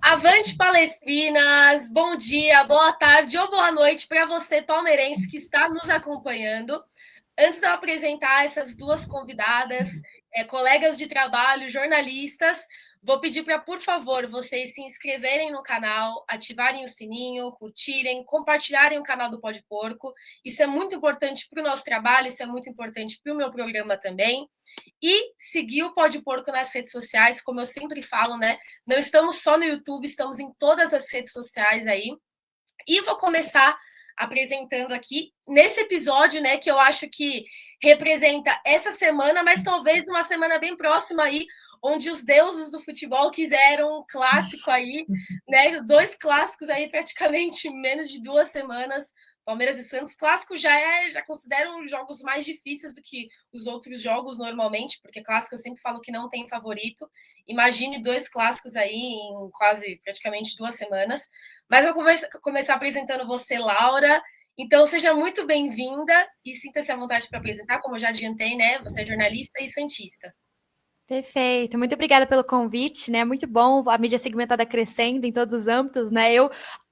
Avante Palestrinas! Bom dia, boa tarde ou boa noite para você, palmeirense, que está nos acompanhando. Antes de eu apresentar essas duas convidadas, colegas de trabalho, jornalistas, vou pedir para, por favor, vocês se inscreverem no canal, ativarem o sininho, curtirem, compartilharem o canal do Pode Porco. Isso é muito importante para o nosso trabalho, isso é muito importante para o meu programa também. E seguir o Pode Porco nas redes sociais, como eu sempre falo, né? Não estamos só no YouTube, estamos em todas as redes sociais aí. E vou começar apresentando aqui nesse episódio, né, que eu acho que representa essa semana, mas talvez uma semana bem próxima aí, onde os deuses do futebol quiseram um clássico aí, né, dois clássicos aí praticamente em menos de 2 semanas. Palmeiras e Santos, clássico já consideram jogos mais difíceis do que os outros jogos normalmente, porque clássico eu sempre falo que não tem favorito. Imagine dois clássicos aí em quase praticamente 2 semanas. Mas eu vou começar apresentando você, Laura. Então, seja muito bem-vinda e sinta-se à vontade para apresentar, como eu já adiantei, né? Você é jornalista e santista. Perfeito, muito obrigada pelo convite, né? Muito bom, a mídia segmentada crescendo em todos os âmbitos, né? Eu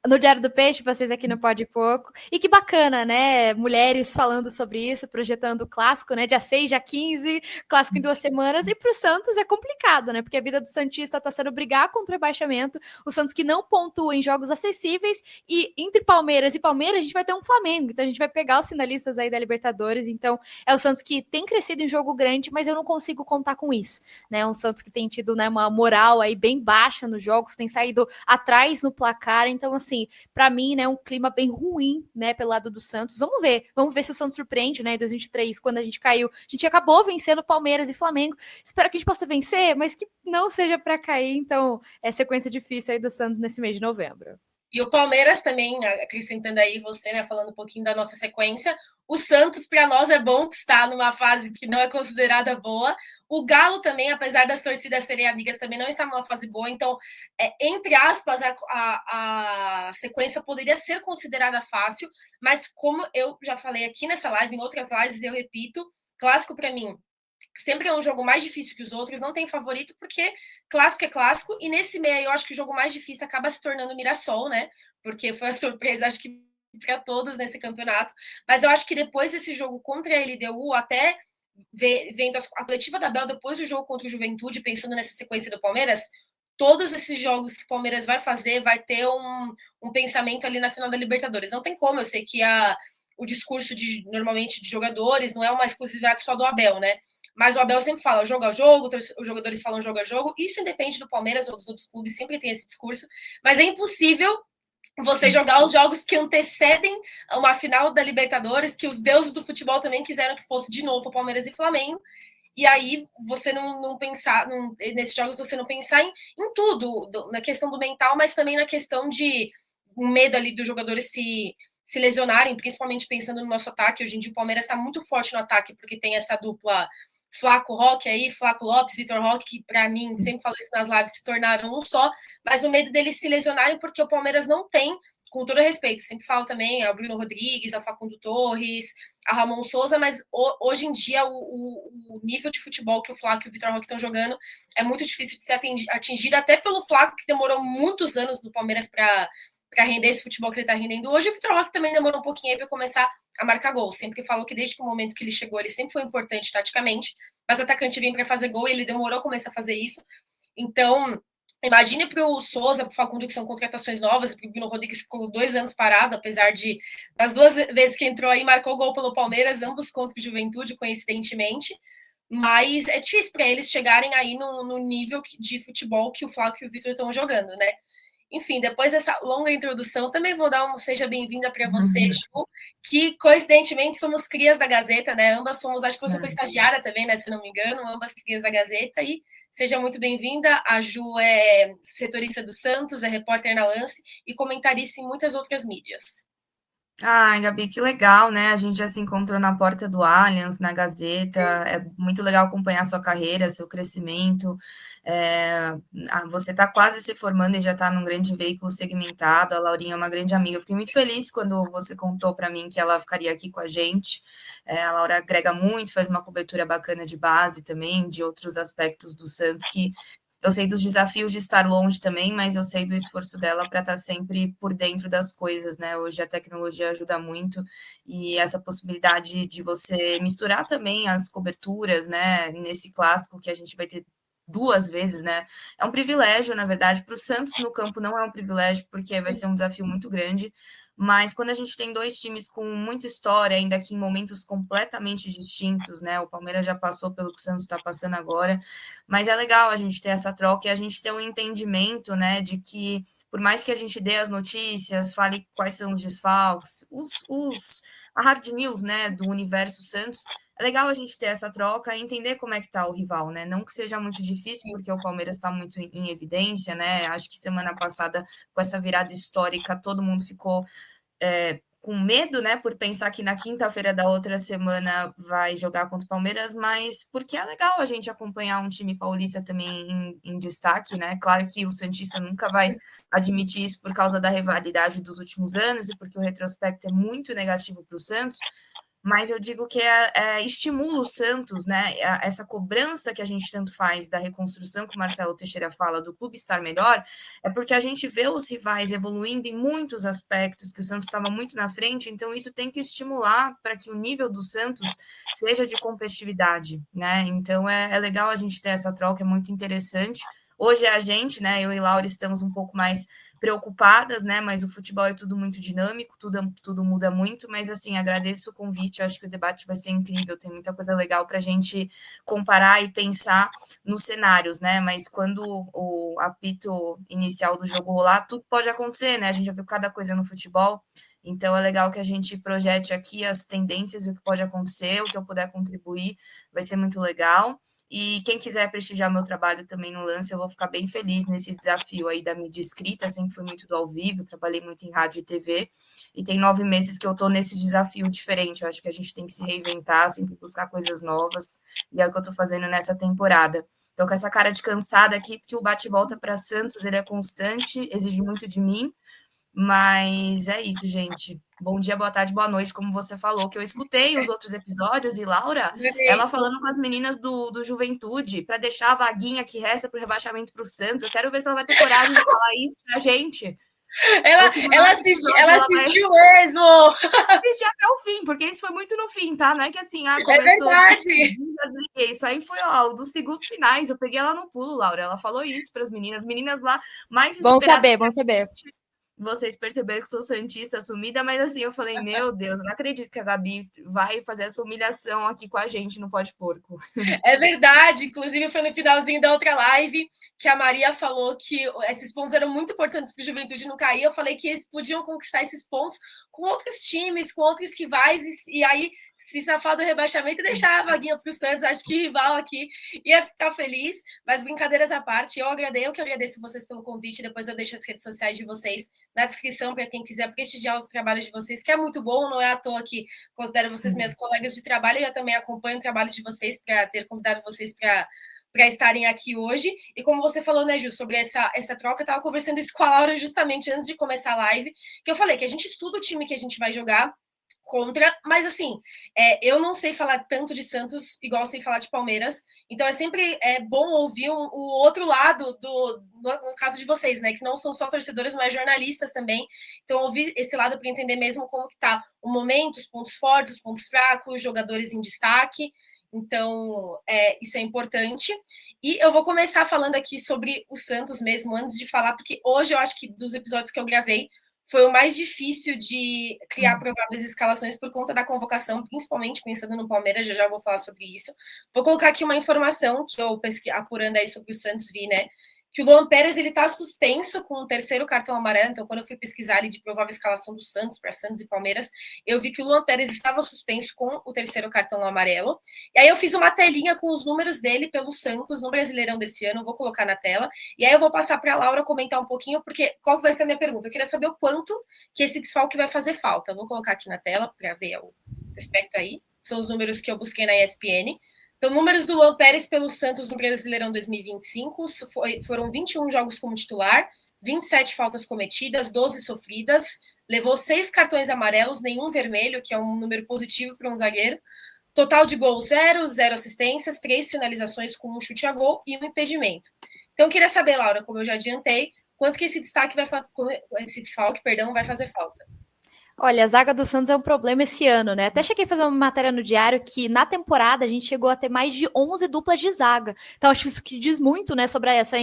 no Diário do Peixe, vocês aqui no Pode Pouco. E que bacana, né? Mulheres falando sobre isso, projetando o clássico, né? Dia 6, dia 15, clássico em 2 semanas. E para o Santos é complicado, né? Porque a vida do Santista está sendo brigar contra o rebaixamento. O Santos que não pontua em jogos acessíveis. E entre Palmeiras e Palmeiras, a gente vai ter um Flamengo. Então a gente vai pegar os finalistas aí da Libertadores. Então é o Santos que tem crescido em jogo grande, mas eu não consigo contar com isso, né? Um Santos que tem tido, né, uma moral aí bem baixa nos jogos, tem saído atrás no placar. Então, assim, para mim, né, um clima bem ruim, né, pelo lado do Santos. Vamos ver se o Santos surpreende, né, em 2023, quando a gente caiu. A gente acabou vencendo Palmeiras e Flamengo. Espero que a gente possa vencer, mas que não seja para cair. Então, é sequência difícil aí do Santos nesse mês de novembro. E o Palmeiras também, acrescentando aí você, né, falando um pouquinho da nossa sequência. O Santos, para nós, é bom que está numa fase que não é considerada boa. O Galo também, apesar das torcidas serem amigas, também não está numa fase boa. Então, entre aspas, a sequência poderia ser considerada fácil, mas como eu já falei aqui nessa live, em outras lives, eu repito, clássico para mim sempre é um jogo mais difícil que os outros, não tem favorito, porque clássico é clássico, e nesse meio eu acho que o jogo mais difícil acaba se tornando o Mirassol, né? Porque foi a surpresa, acho que para todos nesse campeonato. Mas eu acho que depois desse jogo contra a LDU, até vendo a coletiva da Bel depois do jogo contra o Juventude, pensando nessa sequência do Palmeiras, todos esses jogos que o Palmeiras vai fazer vai ter um pensamento ali na final da Libertadores. Não tem como, eu sei que o discurso normalmente de jogadores não é uma exclusividade só do Abel, né? Mas o Abel sempre fala jogo a jogo, os jogadores falam jogo a jogo. Isso independe do Palmeiras ou dos outros clubes, sempre tem esse discurso. Mas é impossível você jogar os jogos que antecedem uma final da Libertadores, que os deuses do futebol também quiseram que fosse de novo Palmeiras e Flamengo. E aí você não pensar, nesses jogos você não pensar em tudo, na questão do mental, mas também na questão de um medo ali dos jogadores se lesionarem, principalmente pensando no nosso ataque. Hoje em dia o Palmeiras está muito forte no ataque, porque tem essa dupla Flaco Roque aí, Flaco Lopes, Vitor Roque, que para mim, sempre falo isso nas lives, se tornaram um só, mas o medo deles se lesionarem porque o Palmeiras não tem, com todo respeito, sempre falo também ao Bruno Rodrigues, ao Facundo Torres, a Ramon Souza, mas hoje em dia o nível de futebol que o Flaco e o Vitor Roque estão jogando é muito difícil de ser atingido, até pelo Flaco, que demorou muitos anos no Palmeiras para render esse futebol que ele está rendendo hoje. O Vitor Roque também demorou um pouquinho aí para começar a marcar gol. Sempre falou que desde o momento que ele chegou, ele sempre foi importante taticamente, mas o atacante vem para fazer gol e ele demorou a começar a fazer isso. Então, imagine para o Souza, para o Facundo, que são contratações novas, para o Bruno Rodrigues ficou 2 anos parado, apesar de, das 2 vezes que entrou aí, marcou gol pelo Palmeiras, ambos contra o Juventude, coincidentemente. Mas é difícil para eles chegarem aí no nível de futebol que o Flávio e o Vitor estão jogando, né? Enfim, depois dessa longa introdução, também vou dar uma seja bem-vinda para você, Ju, que coincidentemente somos crias da Gazeta, né? Ambas somos, acho que você foi estagiária também, né? Se não me engano, ambas crias da Gazeta, e seja muito bem-vinda. A Ju é setorista do Santos, é repórter na Lance e comentarista em muitas outras mídias. Ai, Gabi, que legal, né? A gente já se encontrou na porta do Allianz, na Gazeta. É muito legal acompanhar sua carreira, seu crescimento. Você está quase se formando e já está num grande veículo segmentado. A Laurinha é uma grande amiga. Eu fiquei muito feliz quando você contou para mim que ela ficaria aqui com a gente. A Laura agrega muito, faz uma cobertura bacana de base também, de outros aspectos do Santos que Eu sei dos desafios de estar longe também, mas eu sei do esforço dela para estar sempre por dentro das coisas, né? Hoje a tecnologia ajuda muito e essa possibilidade de você misturar também as coberturas, né? Nesse clássico que a gente vai ter 2 vezes, né? É um privilégio, na verdade. Para o Santos no campo não é um privilégio, porque vai ser um desafio muito grande. Mas quando a gente tem 2 times com muita história, ainda que em momentos completamente distintos, né? O Palmeiras já passou pelo que o Santos está passando agora, mas é legal a gente ter essa troca e a gente ter um entendimento, né, de que por mais que a gente dê as notícias, fale quais são os desfalques, a hard news, né, do universo Santos, é legal a gente ter essa troca e entender como é que tá o rival, né? Não que seja muito difícil, porque o Palmeiras está muito em evidência, né? Acho que semana passada, com essa virada histórica, todo mundo ficou com medo, né, por pensar que na quinta-feira da outra semana vai jogar contra o Palmeiras, mas porque é legal a gente acompanhar um time paulista também em destaque, né? Claro que o Santista nunca vai admitir isso por causa da rivalidade dos últimos anos e porque o retrospecto é muito negativo para o Santos, mas eu digo que estimula o Santos, né? Essa cobrança que a gente tanto faz da reconstrução que o Marcelo Teixeira fala do clube estar melhor, é porque a gente vê os rivais evoluindo em muitos aspectos, que o Santos estava muito na frente, então isso tem que estimular para que o nível do Santos seja de competitividade, né? Então é legal a gente ter essa troca, é muito interessante. Hoje a gente, né? Eu e Laura estamos um pouco mais preocupadas, né? Mas o futebol é tudo muito dinâmico, tudo muda muito. Mas assim, agradeço o convite. Eu acho que o debate vai ser incrível. Tem muita coisa legal para a gente comparar e pensar nos cenários, né? Mas quando o apito inicial do jogo rolar, tudo pode acontecer, né? A gente já viu cada coisa no futebol. Então é legal que a gente projete aqui as tendências, o que pode acontecer, o que eu puder contribuir, vai ser muito legal. E quem quiser prestigiar meu trabalho também no Lance, eu vou ficar bem feliz nesse desafio aí da mídia escrita. Sempre fui muito do ao vivo, trabalhei muito em rádio e TV. E tem 9 meses que eu estou nesse desafio diferente. Eu acho que a gente tem que se reinventar, sempre buscar coisas novas. E é o que eu estou fazendo nessa temporada. Estou com essa cara de cansada aqui, porque o bate-volta para Santos ele é constante, exige muito de mim. Mas é isso, gente. Bom dia, boa tarde, boa noite, como você falou, que eu escutei os outros episódios e Laura, ela falando com as meninas do Juventude para deixar a vaguinha que resta para o rebaixamento para o Santos. Eu quero ver se ela vai ter coragem de falar isso para a gente. Ela assistiu mesmo. Assisti até o fim, porque isso foi muito no fim, tá? Não é que assim, começou. É verdade. Isso aí foi, dos segundos finais. Eu peguei ela no pulo, Laura. Ela falou isso para as meninas lá mais desesperadas. Bom saber. Vocês perceberam que sou santista assumida, mas assim, eu falei, meu Deus, não acredito que a Gabi vai fazer essa humilhação aqui com a gente no Pode Porco. É verdade, inclusive foi no finalzinho da outra live que a Maria falou que esses pontos eram muito importantes para o Juventude não cair. Eu falei que eles podiam conquistar esses pontos com outros times, com outros rivais, e aí se safar do rebaixamento e deixar a vaguinha para o Santos. Acho que o rival aqui ia ficar feliz, mas brincadeiras à parte, eu que agradeço vocês pelo convite. Depois eu deixo as redes sociais de vocês na descrição para quem quiser prestigiar o trabalho de vocês, que é muito bom, não é à toa que considero vocês minhas colegas de trabalho, e eu também acompanho o trabalho de vocês para ter convidado vocês para estarem aqui hoje. E como você falou, né, Ju, sobre essa troca, eu estava conversando isso com a Laura justamente antes de começar a live, que eu falei que a gente estuda o time que a gente vai jogar contra, mas assim, eu não sei falar tanto de Santos igual sei falar de Palmeiras, então é sempre bom ouvir o outro lado no caso de vocês, né, que não são só torcedores, mas jornalistas também, então ouvir esse lado para entender mesmo como que tá o momento, os pontos fortes, os pontos fracos, jogadores em destaque. Então, isso é importante. E eu vou começar falando aqui sobre o Santos mesmo, antes de falar, porque hoje eu acho que dos episódios que eu gravei, foi o mais difícil de criar prováveis escalações por conta da convocação, principalmente pensando no Palmeiras, já vou falar sobre isso. Vou colocar aqui uma informação que eu apurando aí sobre o Santos, vi, né? Que o Luan Pérez ele está suspenso com o 3º cartão amarelo. Então, quando eu fui pesquisar ali de provável escalação do Santos para Santos e Palmeiras, eu vi que o Luan Pérez estava suspenso com o 3º cartão amarelo. E aí eu fiz uma telinha com os números dele pelo Santos no Brasileirão desse ano, vou colocar na tela. E aí eu vou passar para a Laura comentar um pouquinho, porque qual vai ser a minha pergunta? Eu queria saber o quanto que esse desfalque vai fazer falta. Eu vou colocar aqui na tela para ver o aspecto aí. São os números que eu busquei na ESPN. Então, números do Luan Pérez pelo Santos no Brasileirão 2025 foram 21 jogos como titular, 27 faltas cometidas, 12 sofridas, levou 6 cartões amarelos, nenhum vermelho, que é um número positivo para um zagueiro. Total de gols 0, 0 assistências, 3 finalizações com um chute a gol e um impedimento. Então, eu queria saber, Laura, como eu já adiantei, quanto que esse destaque vai fazer, esse desfalque, perdão, vai fazer falta? Olha, a zaga do Santos é um problema esse ano, né? Até cheguei a fazer uma matéria no Diário que na temporada a gente chegou a ter mais de 11 duplas de zaga. Então acho que isso que diz muito, né, sobre essa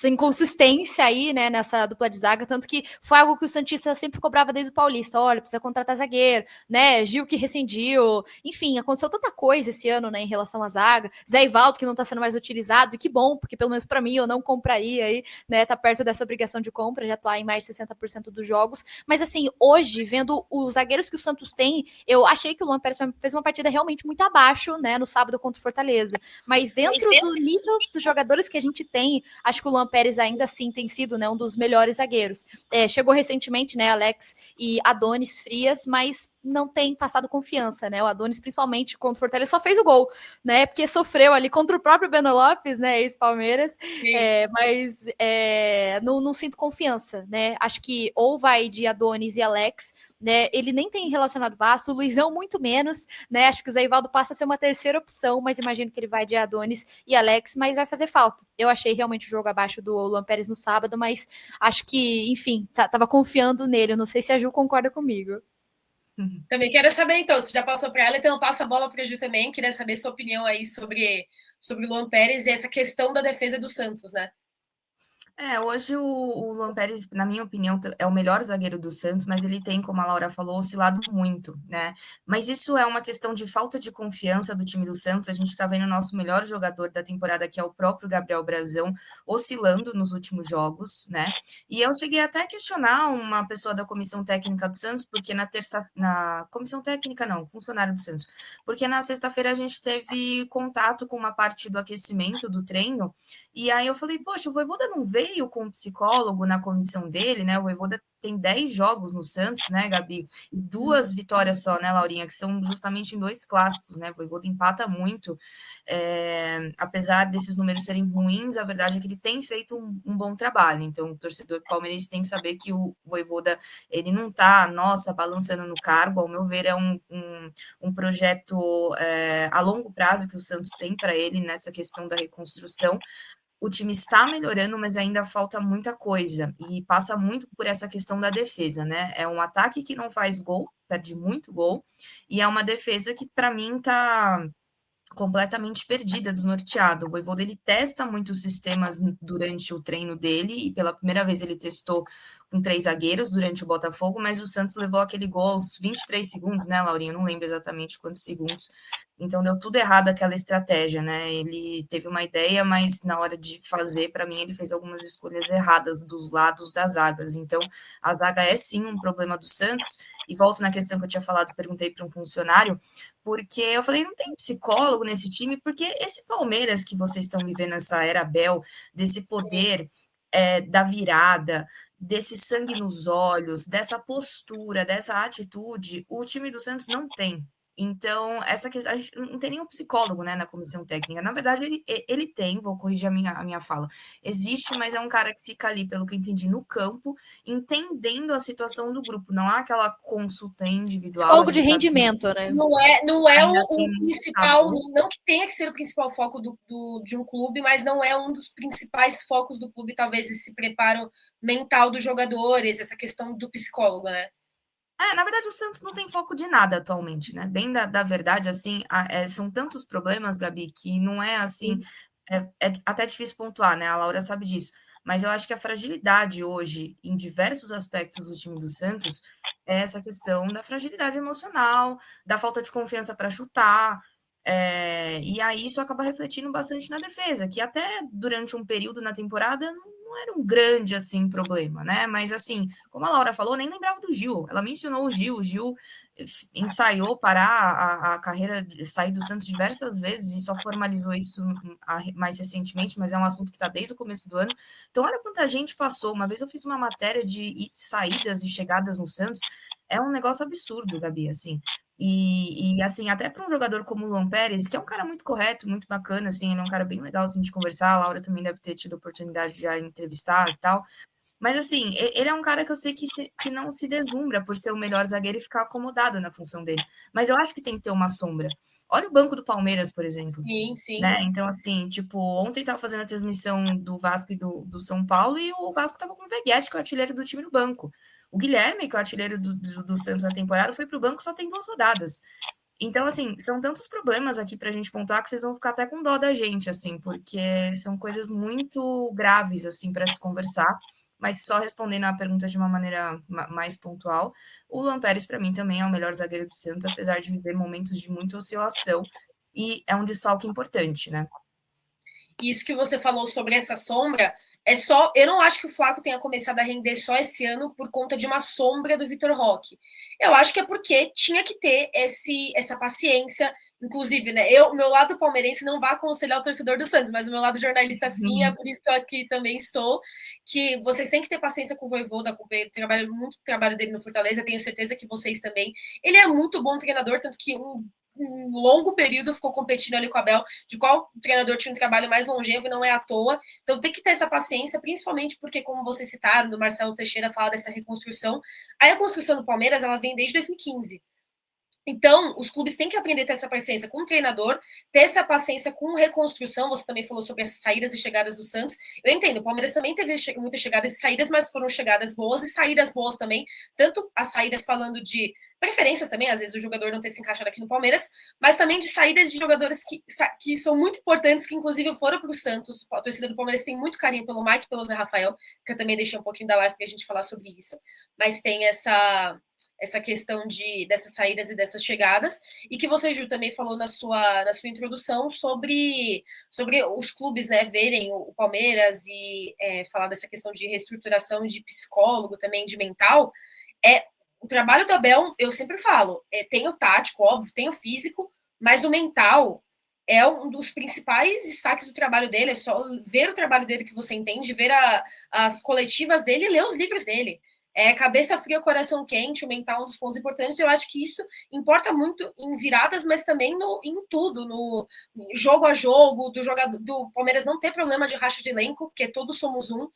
inconsistência aí, né, nessa dupla de zaga, tanto que foi algo que o Santista sempre cobrava desde o Paulista. Olha, precisa contratar zagueiro, né? Gil que rescindiu. Enfim, aconteceu tanta coisa esse ano, né, em relação à zaga. Zé Ivaldo que não tá sendo mais utilizado, e que bom, porque pelo menos para mim eu não compraria aí, né, tá perto dessa obrigação de compra, já atuar em mais de 60% dos jogos. Mas assim, hoje vendo os zagueiros que o Santos tem, eu achei que o Luan Pérez fez uma partida realmente muito abaixo, né, no sábado contra o Fortaleza. Mas dentro do nível dos jogadores que a gente tem, acho que o Luan Pérez ainda assim tem sido, né, um dos melhores zagueiros. Chegou recentemente, né, Alex e Adonis Frias, mas não tem passado confiança, né? O Adonis, principalmente contra o Fortaleza, só fez o gol, né? Porque sofreu ali contra o próprio Beno Lopes, né? Ex-Palmeiras, mas não sinto confiança, né? Acho que ou vai de Adonis e Alex, né? Ele nem tem relacionado baixo, o Luizão muito menos, né? Acho que o Zé Ivaldo passa a ser uma terceira opção, mas imagino que ele vai de Adonis e Alex, mas vai fazer falta. Eu achei realmente o jogo abaixo do Luan Pérez no sábado, mas acho que, enfim, tava confiando nele. Eu não sei se a Ju concorda comigo. Também quero saber, então, você já passou para ela, então passa a bola para a Ju também. Queria saber sua opinião aí sobre o Luan Pérez e essa questão da defesa do Santos, né? Hoje o Luan Pérez, na minha opinião, é o melhor zagueiro do Santos, mas ele tem, como a Laura falou, oscilado muito, né? Mas isso é uma questão de falta de confiança do time do Santos. A gente está vendo o nosso melhor jogador da temporada, que é o próprio Gabriel Brazão, oscilando nos últimos jogos, né? E eu cheguei até a questionar uma pessoa da comissão técnica do Santos, porque na comissão técnica não, funcionário do Santos, porque na sexta-feira a gente teve contato com uma parte do aquecimento do treino. E aí eu falei, poxa, o Vojvoda não veio com um psicólogo na comissão dele, né? O Vojvoda tem 10 jogos no Santos, né, Gabi? E 2 vitórias só, né, Laurinha? Que são justamente em 2 clássicos, né? O Vojvoda empata muito. Apesar desses números serem ruins, a verdade é que ele tem feito um bom trabalho. Então, o torcedor palmeirense tem que saber que o Vojvoda, ele não tá, nossa, balançando no cargo. Ao meu ver, é um projeto a longo prazo que o Santos tem para ele nessa questão da reconstrução. O time está melhorando, mas ainda falta muita coisa. E passa muito por essa questão da defesa, né? É um ataque que não faz gol, perde muito gol, e é uma defesa que, para mim, está completamente perdida, desnorteada. O Vojvoda, ele testa muitos sistemas durante o treino dele, e pela primeira vez ele testou com 3 zagueiros durante o Botafogo, mas o Santos levou aquele gol aos 23 segundos, né, Laurinha? Eu não lembro exatamente quantos segundos. Então deu tudo errado aquela estratégia, né? Ele teve uma ideia, mas na hora de fazer, para mim, ele fez algumas escolhas erradas dos lados das zagas. Então a zaga é sim um problema do Santos. E volto na questão que eu tinha falado, perguntei para um funcionário, porque eu falei, não tem psicólogo nesse time, porque esse Palmeiras que vocês estão vivendo essa era Abel, desse poder da virada, desse sangue nos olhos, dessa postura, dessa atitude, o time do Santos não tem. Então, essa questão, a gente não tem nenhum psicólogo, né, na comissão técnica. Na verdade, ele tem, vou corrigir a minha fala. Existe, mas é um cara que fica ali, pelo que eu entendi, no campo, entendendo a situação do grupo. Não há aquela consulta individual, a Psicólogo de gente sabe que rendimento, né? Não é ainda tem o muito principal, tabu. não que tenha que ser o principal foco de um clube, mas não é um dos principais focos do clube, talvez esse preparo mental dos jogadores, essa questão do psicólogo, né? Na verdade, o Santos não tem foco de nada atualmente, né? Bem da verdade, assim, são tantos problemas, Gabi, que não é assim, é até difícil pontuar, né? A Laura sabe disso. Mas eu acho que a fragilidade hoje, em diversos aspectos do time do Santos, é essa questão da fragilidade emocional, da falta de confiança para chutar. E aí isso acaba refletindo bastante na defesa, que até durante um período na temporada não era um grande assim problema, né? Mas assim, como a Laura falou, nem lembrava do Gil. Ela mencionou o Gil ensaiou parar a carreira, sair do Santos diversas vezes e só formalizou isso mais recentemente, mas é um assunto que está desde o começo do ano. Então, olha quanta gente passou. Uma vez eu fiz uma matéria de saídas e chegadas no Santos. É um negócio absurdo, Gabi, assim. Assim, até para um jogador como o Luan Pérez, que é um cara muito correto, muito bacana, assim, ele é um cara bem legal assim, de conversar. A Laura também deve ter tido a oportunidade de já entrevistar e tal. Mas assim, ele é um cara que eu sei que não se deslumbra por ser o melhor zagueiro e ficar acomodado na função dele. Mas eu acho que tem que ter uma sombra. Olha o banco do Palmeiras, por exemplo. Sim, sim. Né? Então, assim, tipo, ontem tava fazendo a transmissão do Vasco e do São Paulo e o Vasco tava com o Veguete, que é o artilheiro do time, no banco. O Guilherme, que é o artilheiro do Santos na temporada, foi pro banco, só tem 2 rodadas. Então, assim, são tantos problemas aqui pra gente pontuar que vocês vão ficar até com dó da gente, assim, porque são coisas muito graves, assim, para se conversar. Mas só respondendo a pergunta de uma maneira mais pontual, o Luan Pérez, para mim, também é o melhor zagueiro do Santos, apesar de viver momentos de muita oscilação. E é um desfalque importante, né? Isso que você falou sobre essa sombra é só. Eu não acho que o Flaco tenha começado a render só esse ano por conta de uma sombra do Vitor Roque. Eu acho que é porque tinha que ter essa paciência. Inclusive, né? Meu lado palmeirense não vai aconselhar o torcedor do Santos, mas o meu lado jornalista sim, é por isso que eu aqui também estou. Que vocês têm que ter paciência com o Vojvoda, acompanho muito o trabalho dele no Fortaleza, tenho certeza que vocês também. Ele é muito bom treinador, tanto que um longo período ficou competindo ali com o Abel, de qual treinador tinha um trabalho mais longevo, e não é à toa. Então tem que ter essa paciência, principalmente porque, como vocês citaram, do Marcelo Teixeira fala dessa reconstrução. A reconstrução do Palmeiras, ela vem desde 2015. Então, os clubes têm que aprender a ter essa paciência com o treinador, ter essa paciência com reconstrução. Você também falou sobre essas saídas e chegadas do Santos. Eu entendo, o Palmeiras também teve muitas chegadas e saídas, mas foram chegadas boas e saídas boas também. Tanto as saídas falando de preferências também, às vezes, do jogador não ter se encaixado aqui no Palmeiras, mas também de saídas de jogadores que são muito importantes, que inclusive foram para o Santos. A torcida do Palmeiras tem muito carinho pelo Mike e pelo Zé Rafael, que eu também deixei um pouquinho da live para a gente falar sobre isso. Mas tem essa questão dessas saídas e dessas chegadas, e que você, Ju, também falou na sua introdução sobre os clubes, né, verem o Palmeiras e falar dessa questão de reestruturação de psicólogo, também de mental. O trabalho do Abel, eu sempre falo, tem o tático, óbvio, tem o físico, mas o mental é um dos principais destaques do trabalho dele. É só ver o trabalho dele que você entende, ver as coletivas dele e ler os livros dele. Cabeça fria, coração quente, o mental é um dos pontos importantes. Eu acho que isso importa muito em viradas, mas também em tudo, no jogo a jogo, do Palmeiras não ter problema de racha de elenco, porque todos somos um.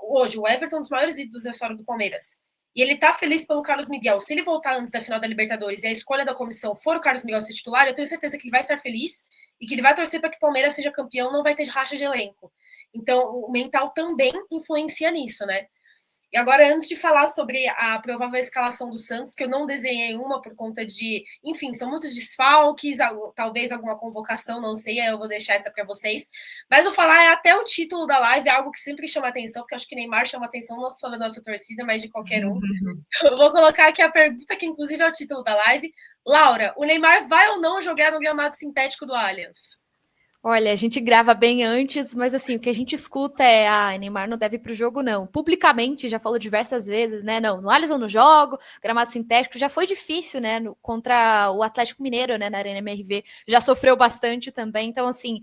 Hoje, o Everton é um dos maiores ídolos da história do Palmeiras. E ele tá feliz pelo Carlos Miguel. Se ele voltar antes da final da Libertadores e a escolha da comissão for o Carlos Miguel ser titular, eu tenho certeza que ele vai estar feliz e que ele vai torcer para que o Palmeiras seja campeão, não vai ter racha de elenco. Então, o mental também influencia nisso, né? E agora, antes de falar sobre a provável escalação do Santos, que eu não desenhei uma por conta de, enfim, são muitos desfalques, talvez alguma convocação, não sei, eu vou deixar essa para vocês. Mas vou falar até o título da live, é algo que sempre chama atenção, porque eu acho que Neymar chama atenção não só da nossa torcida, mas de qualquer um. Eu vou colocar aqui a pergunta, que inclusive é o título da live. Laura, o Neymar vai ou não jogar no gramado sintético do Allianz? Olha, a gente grava bem antes, mas assim, o que a gente escuta é, Neymar não deve ir pro jogo, não. Publicamente, já falou diversas vezes, né? Não, no Allianz eu não jogo, gramado sintético já foi difícil, né? Contra o Atlético Mineiro, né? Na Arena MRV, já sofreu bastante também. Então, assim,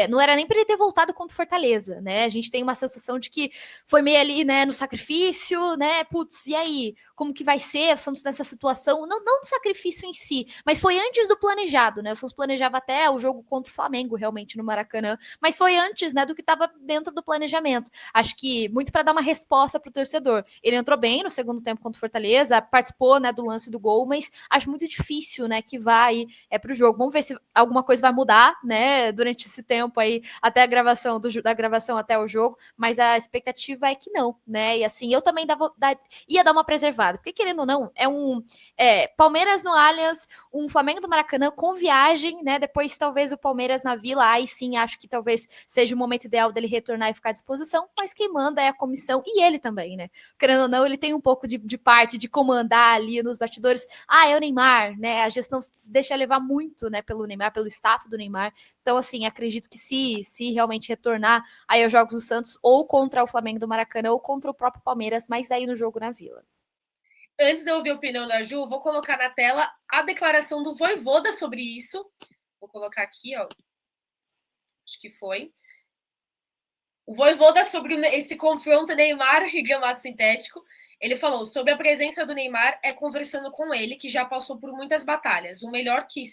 não era nem para ele ter voltado contra o Fortaleza, né? A gente tem uma sensação de que foi meio ali, né, no sacrifício, né? Putz, e aí? Como que vai ser o Santos nessa situação? Não no sacrifício em si, mas foi antes do planejado, né? O Santos planejava até o jogo contra o Flamengo, realmente, no Maracanã, mas foi antes, né, do que estava dentro do planejamento. Acho que muito para dar uma resposta para o torcedor. Ele entrou bem no segundo tempo contra o Fortaleza, participou, né, do lance do gol, mas acho muito difícil, né, que vai para o jogo. Vamos ver se alguma coisa vai mudar, né, durante esse tempo aí, até a gravação da gravação até o jogo, mas a expectativa é que não, né? E assim, eu também ia dar uma preservada, porque querendo ou não, Palmeiras no Allianz, um Flamengo do Maracanã com viagem, né? Depois talvez o Palmeiras na Vila, aí sim acho que talvez seja o momento ideal dele retornar e ficar à disposição, mas quem manda é a comissão e ele também, né? Querendo ou não, ele tem um pouco de parte de comandar ali nos bastidores. É o Neymar, né? A gestão se deixa levar muito, né, pelo Neymar, pelo staff do Neymar. Então, assim, acredito que se realmente retornar aí aos Jogos do Santos, ou contra o Flamengo do Maracanã, ou contra o próprio Palmeiras, mas daí no jogo na Vila. Antes de eu ouvir a opinião da Ju, vou colocar na tela a declaração do Vojvoda sobre isso. Vou colocar aqui, ó. Acho que foi. O Vojvoda, sobre esse confronto Neymar e gramado sintético, ele falou sobre a presença do Neymar é conversando com ele, que já passou por muitas batalhas. O melhor que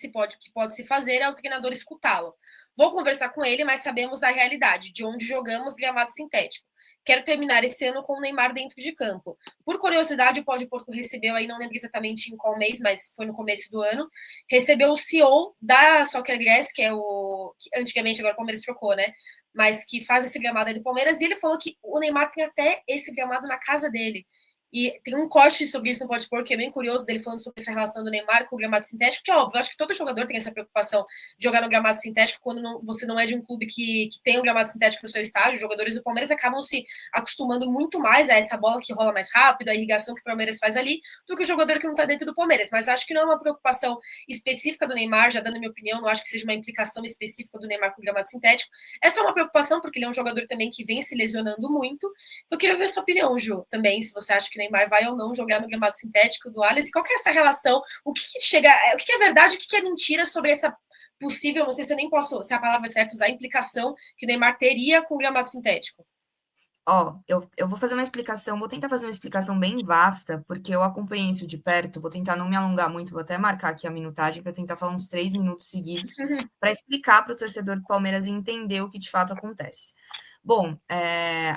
pode se fazer é o treinador escutá-lo. Vou conversar com ele, mas sabemos da realidade, de onde jogamos gramado sintético. Quero terminar esse ano com o Neymar dentro de campo. Por curiosidade, o Pó de Porco recebeu, aí não lembro exatamente em qual mês, mas foi no começo do ano, recebeu o CEO da Soccer Grass, que é o que antigamente agora o Palmeiras trocou, né? Mas que faz esse gramado aí do Palmeiras, e ele falou que o Neymar tem até esse gramado na casa dele. E tem um corte sobre isso no Pode Pôr, que é bem curioso, dele falando sobre essa relação do Neymar com o gramado sintético, que é óbvio, eu acho que todo jogador tem essa preocupação de jogar no gramado sintético quando você não é de um clube que tem o gramado sintético no seu estádio. Os jogadores do Palmeiras acabam se acostumando muito mais a essa bola que rola mais rápido, a irrigação que o Palmeiras faz ali, do que o jogador que não está dentro do Palmeiras. Mas acho que não é uma preocupação específica do Neymar, já dando minha opinião, não acho que seja uma implicação específica do Neymar com o gramado sintético. É só uma preocupação, porque ele é um jogador também que vem se lesionando muito. Eu queria ver a sua opinião, Ju, também, se você acha que o Neymar vai ou não jogar no gramado sintético do Allianz, e qual que é essa relação, o que é verdade, o que é mentira sobre essa possível, não sei se eu nem posso, se a palavra é certa, usar a implicação que o Neymar teria com o gramado sintético. Ó, eu vou fazer uma explicação, vou tentar fazer uma explicação bem vasta, porque eu acompanhei isso de perto, vou tentar não me alongar muito, vou até marcar aqui a minutagem para tentar falar uns 3 minutos seguidos, para explicar para o torcedor do Palmeiras entender o que de fato acontece. Bom,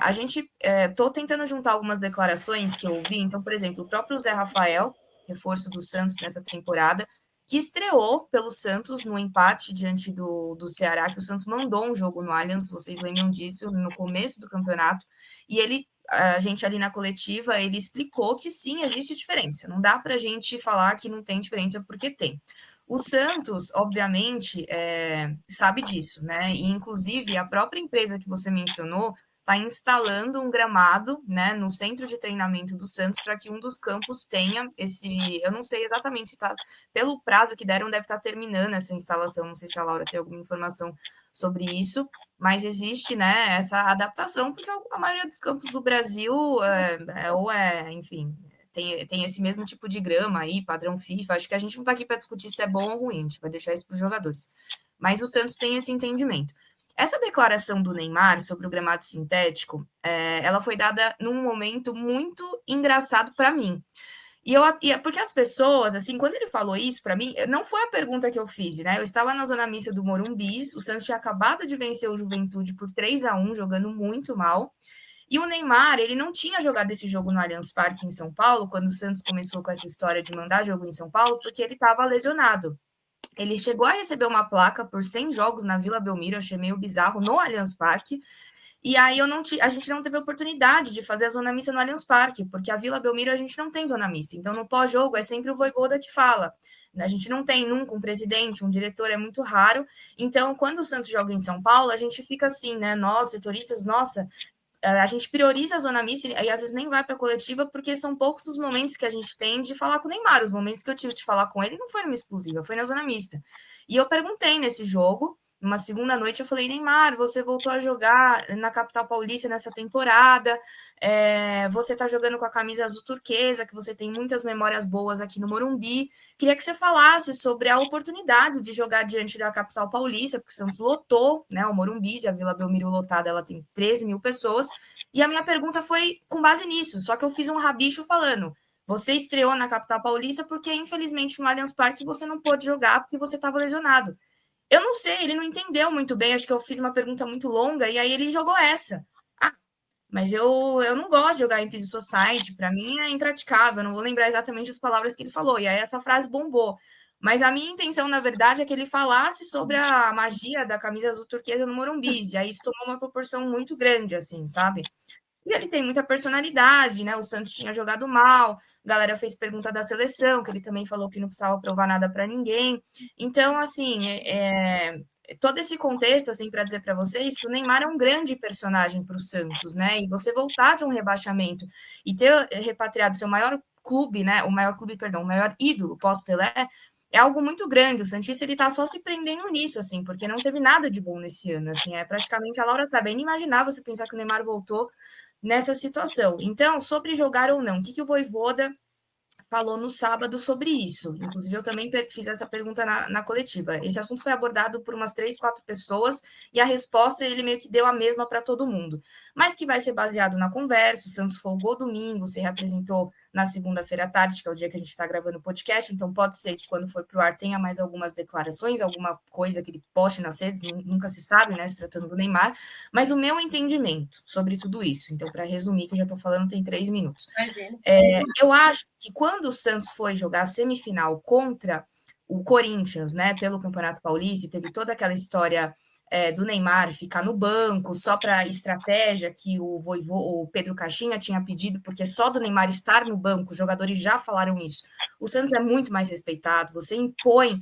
a gente estou tentando juntar algumas declarações que eu ouvi. Então, por exemplo, o próprio Zé Rafael, reforço do Santos nessa temporada, que estreou pelo Santos no empate diante do Ceará, que o Santos mandou um jogo no Allianz, vocês lembram disso, no começo do campeonato, e a gente ali na coletiva, ele explicou que sim, existe diferença, não dá para a gente falar que não tem diferença, porque tem. O Santos, obviamente, sabe disso, né? E, inclusive, a própria empresa que você mencionou está instalando um gramado, né, no centro de treinamento do Santos para que um dos campos tenha esse. Eu não sei exatamente se está. Pelo prazo que deram, deve estar terminando essa instalação. Não sei se a Laura tem alguma informação sobre isso, mas existe, né, essa adaptação, porque a maioria dos campos do Brasil enfim, tem esse mesmo tipo de grama aí, padrão FIFA. Acho que a gente não está aqui para discutir se é bom ou ruim, a gente vai deixar isso para os jogadores. Mas o Santos tem esse entendimento. Essa declaração do Neymar sobre o gramado sintético, ela foi dada num momento muito engraçado para mim. Porque as pessoas, assim, quando ele falou isso para mim, não foi a pergunta que eu fiz, né? Eu estava na zona mista do Morumbis, o Santos tinha acabado de vencer o Juventude por 3-1, jogando muito mal. E o Neymar, ele não tinha jogado esse jogo no Allianz Parque em São Paulo, quando o Santos começou com essa história de mandar jogo em São Paulo, porque ele estava lesionado. Ele chegou a receber uma placa por 100 jogos na Vila Belmiro, eu achei meio bizarro, no Allianz Parque. E aí a gente não teve oportunidade de fazer a zona mista no Allianz Parque, porque a Vila Belmiro a gente não tem zona mista. Então, no pós-jogo, é sempre o Vojvoda que fala. A gente não tem nunca um presidente, um diretor, é muito raro. Então, quando o Santos joga em São Paulo, a gente fica assim, né? Nós, setoristas, nossa, a gente prioriza a zona mista e às vezes nem vai para a coletiva, porque são poucos os momentos que a gente tem de falar com o Neymar. Os momentos que eu tive de falar com ele não foi numa exclusiva, foi na zona mista. E eu perguntei nesse jogo, numa segunda noite, eu falei, Neymar, você voltou a jogar na capital paulista nessa temporada, você está jogando com a camisa azul turquesa, que você tem muitas memórias boas aqui no Morumbi. Queria que você falasse sobre a oportunidade de jogar diante da capital paulista, porque o Santos lotou, né, o Morumbi, e a Vila Belmiro lotada, ela tem 13 mil pessoas, e a minha pergunta foi com base nisso, só que eu fiz um rabicho falando, você estreou na capital paulista porque, infelizmente, no Allianz Parque você não pôde jogar porque você estava lesionado. Eu não sei, ele não entendeu muito bem, acho que eu fiz uma pergunta muito longa, e aí ele jogou essa. Mas eu não gosto de jogar em piso society, para mim é impraticável, eu não vou lembrar exatamente as palavras que ele falou, e aí essa frase bombou. Mas a minha intenção, na verdade, é que ele falasse sobre a magia da camisa azul turquesa no Morumbi, e aí isso tomou uma proporção muito grande, assim, sabe? E ele tem muita personalidade, né? O Santos tinha jogado mal, a galera fez pergunta da seleção, que ele também falou que não precisava provar nada para ninguém. Então, assim, todo esse contexto, assim, para dizer para vocês que o Neymar é um grande personagem para o Santos, né? E você voltar de um rebaixamento e ter repatriado seu maior clube, né? O maior ídolo pós-Pelé, é algo muito grande. O Santista, ele tá só se prendendo nisso, assim, porque não teve nada de bom nesse ano, assim, praticamente, a Laura sabe, é inimaginável você pensar que o Neymar voltou nessa situação. Então, sobre jogar ou não, o que o Vojvoda falou no sábado sobre isso. Inclusive, eu também fiz essa pergunta na coletiva. Esse assunto foi abordado por umas 3, 4 pessoas e a resposta ele meio que deu a mesma para todo mundo. Mas que vai ser baseado na conversa. O Santos folgou domingo, se reapresentou na segunda-feira à tarde, que é o dia que a gente está gravando o podcast. Então, pode ser que quando for para o ar tenha mais algumas declarações, alguma coisa que ele poste nas redes, nunca se sabe, né, se tratando do Neymar. Mas o meu entendimento sobre tudo isso, então, para resumir, que eu já estou falando, tem 3 minutos. Eu acho que quando o Santos foi jogar a semifinal contra o Corinthians, né, pelo Campeonato Paulista, teve toda aquela história do Neymar ficar no banco só para estratégia que o Pedro Caixinha tinha pedido, porque só do Neymar estar no banco, os jogadores já falaram isso. O Santos é muito mais respeitado, você impõe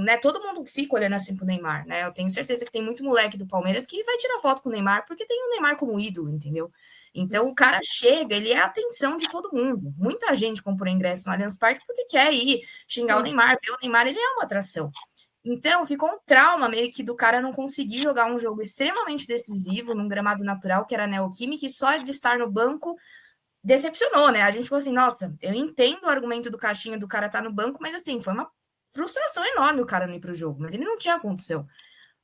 né, todo mundo fica olhando assim pro Neymar, né? Eu tenho certeza que tem muito moleque do Palmeiras que vai tirar foto com o Neymar porque tem o Neymar como ídolo, entendeu? Então o cara chega, ele é a atenção de todo mundo. Muita gente comprou ingresso no Allianz Parque porque quer ir xingar o Neymar, ver o Neymar, ele é uma atração. Então ficou um trauma meio que do cara não conseguir jogar um jogo extremamente decisivo num gramado natural que era a Neoquímica e só de estar no banco decepcionou, né? A gente falou assim, nossa, eu entendo o argumento do Caixinha do cara estar no banco, mas assim, foi uma frustração enorme o cara não ir para o jogo, mas ele não tinha condição.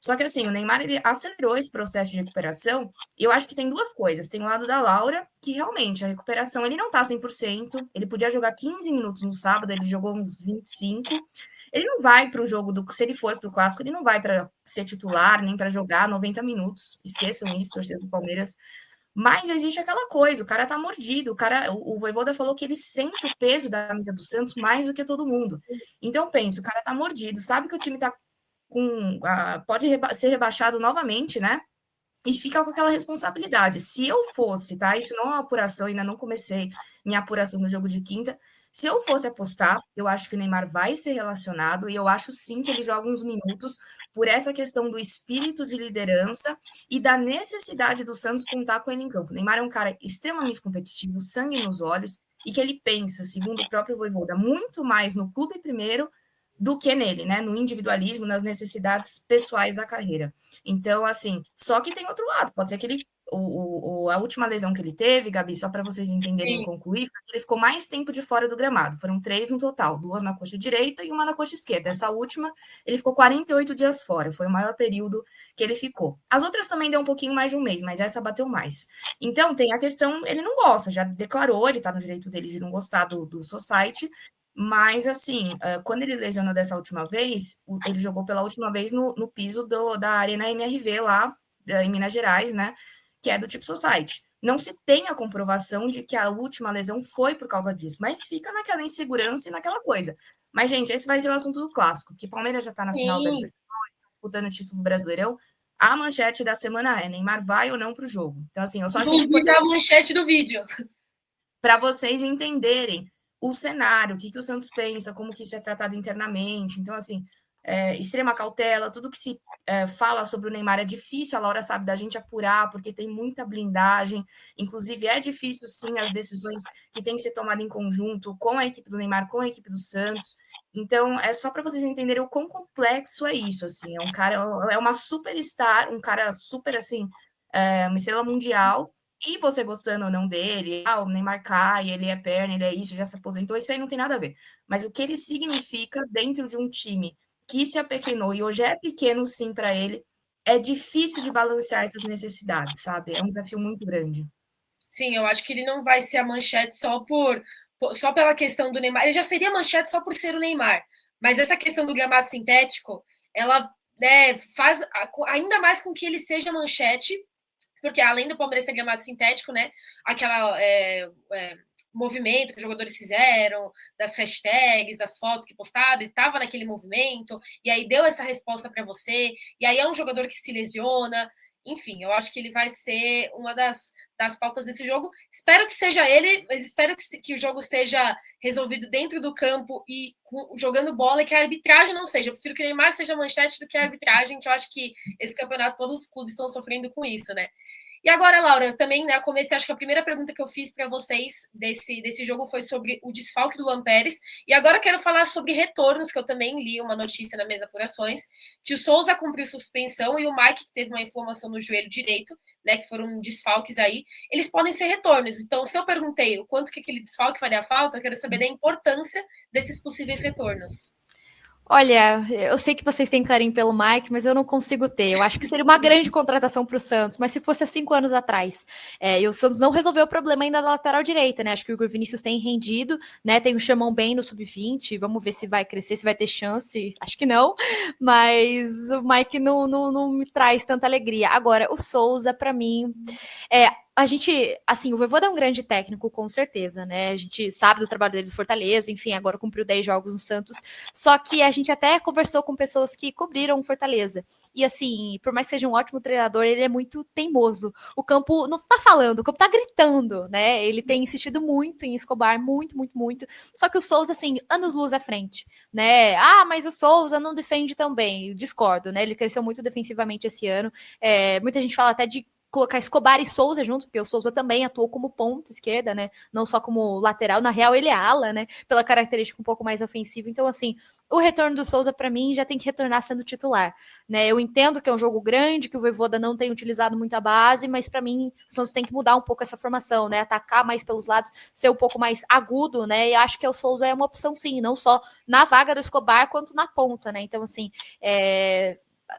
Só que assim, o Neymar ele acelerou esse processo de recuperação, e eu acho que tem duas coisas. Tem o lado da Laura, que realmente a recuperação ele não tá 100%, ele podia jogar 15 minutos no sábado, ele jogou uns 25. Ele não vai para o jogo se ele for para o clássico, ele não vai para ser titular, nem para jogar 90 minutos. Esqueçam isso, torcedor do Palmeiras. Mas existe aquela coisa, o cara tá mordido, o Vojvoda falou que ele sente o peso da camisa do Santos mais do que todo mundo. Então, penso, o cara tá mordido, sabe que o time tá pode ser rebaixado novamente, né? E fica com aquela responsabilidade. Se eu fosse, tá? Isso não é uma apuração, ainda não comecei minha apuração no jogo de quinta. Se eu fosse apostar, eu acho que o Neymar vai ser relacionado e eu acho sim que ele joga uns minutos por essa questão do espírito de liderança e da necessidade do Santos contar com ele em campo. O Neymar é um cara extremamente competitivo, sangue nos olhos, e que ele pensa, segundo o próprio Vojvoda, muito mais no clube primeiro do que nele, né? No individualismo, nas necessidades pessoais da carreira. Então, assim, só que tem outro lado. Pode ser que ele. A última lesão que ele teve, Gabi, só para vocês entenderem e concluir, foi que ele ficou mais tempo de fora do gramado. Foram 3 no total, 2 na coxa direita e 1 na coxa esquerda. Essa última, ele ficou 48 dias fora. Foi o maior período que ele ficou. As outras também deu um pouquinho mais de um mês, mas essa bateu mais. Então, tem a questão, ele não gosta, já declarou, ele está no direito dele de não gostar do Society. Mas, assim, quando ele lesionou dessa última vez, ele jogou pela última vez no piso da Arena MRV lá, em Minas Gerais, né? Que é do tipo Society. Não se tem a comprovação de que a última lesão foi por causa disso, mas fica naquela insegurança e naquela coisa. Mas, gente, esse vai ser o assunto do clássico, que Palmeiras já está na final da Libertadores, disputando o título do Brasileirão. A manchete da semana é: Neymar vai ou não para o jogo? Então, assim, eu só achei importante a manchete do vídeo. Para vocês entenderem o cenário, o que o Santos pensa, como que isso é tratado internamente. Então, assim, extrema cautela, tudo que se fala sobre o Neymar é difícil, a Laura sabe da gente apurar, porque tem muita blindagem. Inclusive, é difícil, sim, as decisões que têm que ser tomadas em conjunto com a equipe do Neymar, com a equipe do Santos. Então, é só para vocês entenderem o quão complexo é isso, assim. É um cara, é uma superstar, um cara super, assim, uma estrela mundial. E você gostando ou não dele, o Neymar cai, ele é perna, ele é isso, já se aposentou, isso aí não tem nada a ver. Mas o que ele significa dentro de um time que se apequenou e hoje é pequeno sim para ele, é difícil de balancear essas necessidades, sabe? É um desafio muito grande. Sim, eu acho que ele não vai ser a manchete só pela questão do Neymar. Ele já seria manchete só por ser o Neymar. Mas essa questão do gramado sintético, ela faz ainda mais com que ele seja manchete, porque além do Palmeiras ter gramado sintético, né, aquela movimento que os jogadores fizeram, das hashtags, das fotos que postaram, e estava naquele movimento, e aí deu essa resposta para você, e aí é um jogador que se lesiona. Enfim, eu acho que ele vai ser uma das pautas desse jogo. Espero que seja ele, mas espero que o jogo seja resolvido dentro do campo e jogando bola, e que a arbitragem não seja. Eu prefiro que o Neymar seja manchete do que a arbitragem, que eu acho que esse campeonato, todos os clubes estão sofrendo com isso, né? E agora, Laura, eu também, né, comecei, acho que a primeira pergunta que eu fiz para vocês desse jogo foi sobre o desfalque do Luan Pérez, e agora eu quero falar sobre retornos, que eu também li uma notícia na Mesa Apurações, que o Souza cumpriu suspensão e o Mike, que teve uma inflamação no joelho direito, né, que foram desfalques aí, eles podem ser retornos. Então, se eu perguntei o quanto que aquele desfalque faria falta, eu quero saber da importância desses possíveis retornos. Olha, eu sei que vocês têm carinho pelo Mike, mas eu não consigo ter. Eu acho que seria uma grande contratação para o Santos, mas se fosse há 5 anos atrás. E o Santos não resolveu o problema ainda da lateral direita, né? Acho que o Igor Vinícius tem rendido, né? Tem o Chamão bem no sub-20, vamos ver se vai crescer, se vai ter chance. Acho que não, mas o Mike não me traz tanta alegria. Agora, o Souza, para mim, a gente, assim, o Vojvoda é um grande técnico, com certeza, né? A gente sabe do trabalho dele do Fortaleza, enfim, agora cumpriu 10 jogos no Santos. Só que a gente até conversou com pessoas que cobriram o Fortaleza. E, assim, por mais que seja um ótimo treinador, ele é muito teimoso. O campo não tá falando, o campo tá gritando, né? Ele tem insistido muito em Escobar, muito, muito, muito. Só que o Souza, assim, anos-luz à frente, né? Ah, mas o Souza não defende tão bem. Eu discordo, né? Ele cresceu muito defensivamente esse ano. Muita gente fala até de colocar Escobar e Souza junto, porque o Souza também atuou como ponta esquerda, né? Não só como lateral. Na real, ele é ala, né? Pela característica um pouco mais ofensiva. Então, assim, o retorno do Souza, para mim, já tem que retornar sendo titular, né? Eu entendo que é um jogo grande, que o Vojvoda não tem utilizado muito a base, mas para mim, o Santos tem que mudar um pouco essa formação, né? Atacar mais pelos lados, ser um pouco mais agudo, né? E acho que o Souza é uma opção, sim, não só na vaga do Escobar, quanto na ponta, né? Então, assim,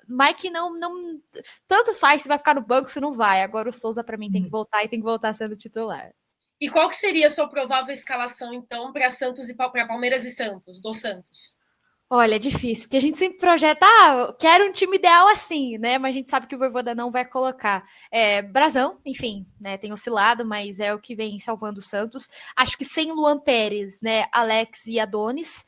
Mike não tanto faz se vai ficar no banco, se não vai. Agora o Souza, para mim, tem que voltar e tem que voltar sendo titular. E qual que seria a sua provável escalação, então, para Santos e para Palmeiras e Santos, do Santos? Olha, é difícil, porque a gente sempre projeta, quero um time ideal assim, né? Mas a gente sabe que o Vojvoda não vai colocar. Brasão, enfim, né? Tem oscilado, mas é o que vem salvando o Santos. Acho que sem Luan Pérez, né? Alex e Adonis.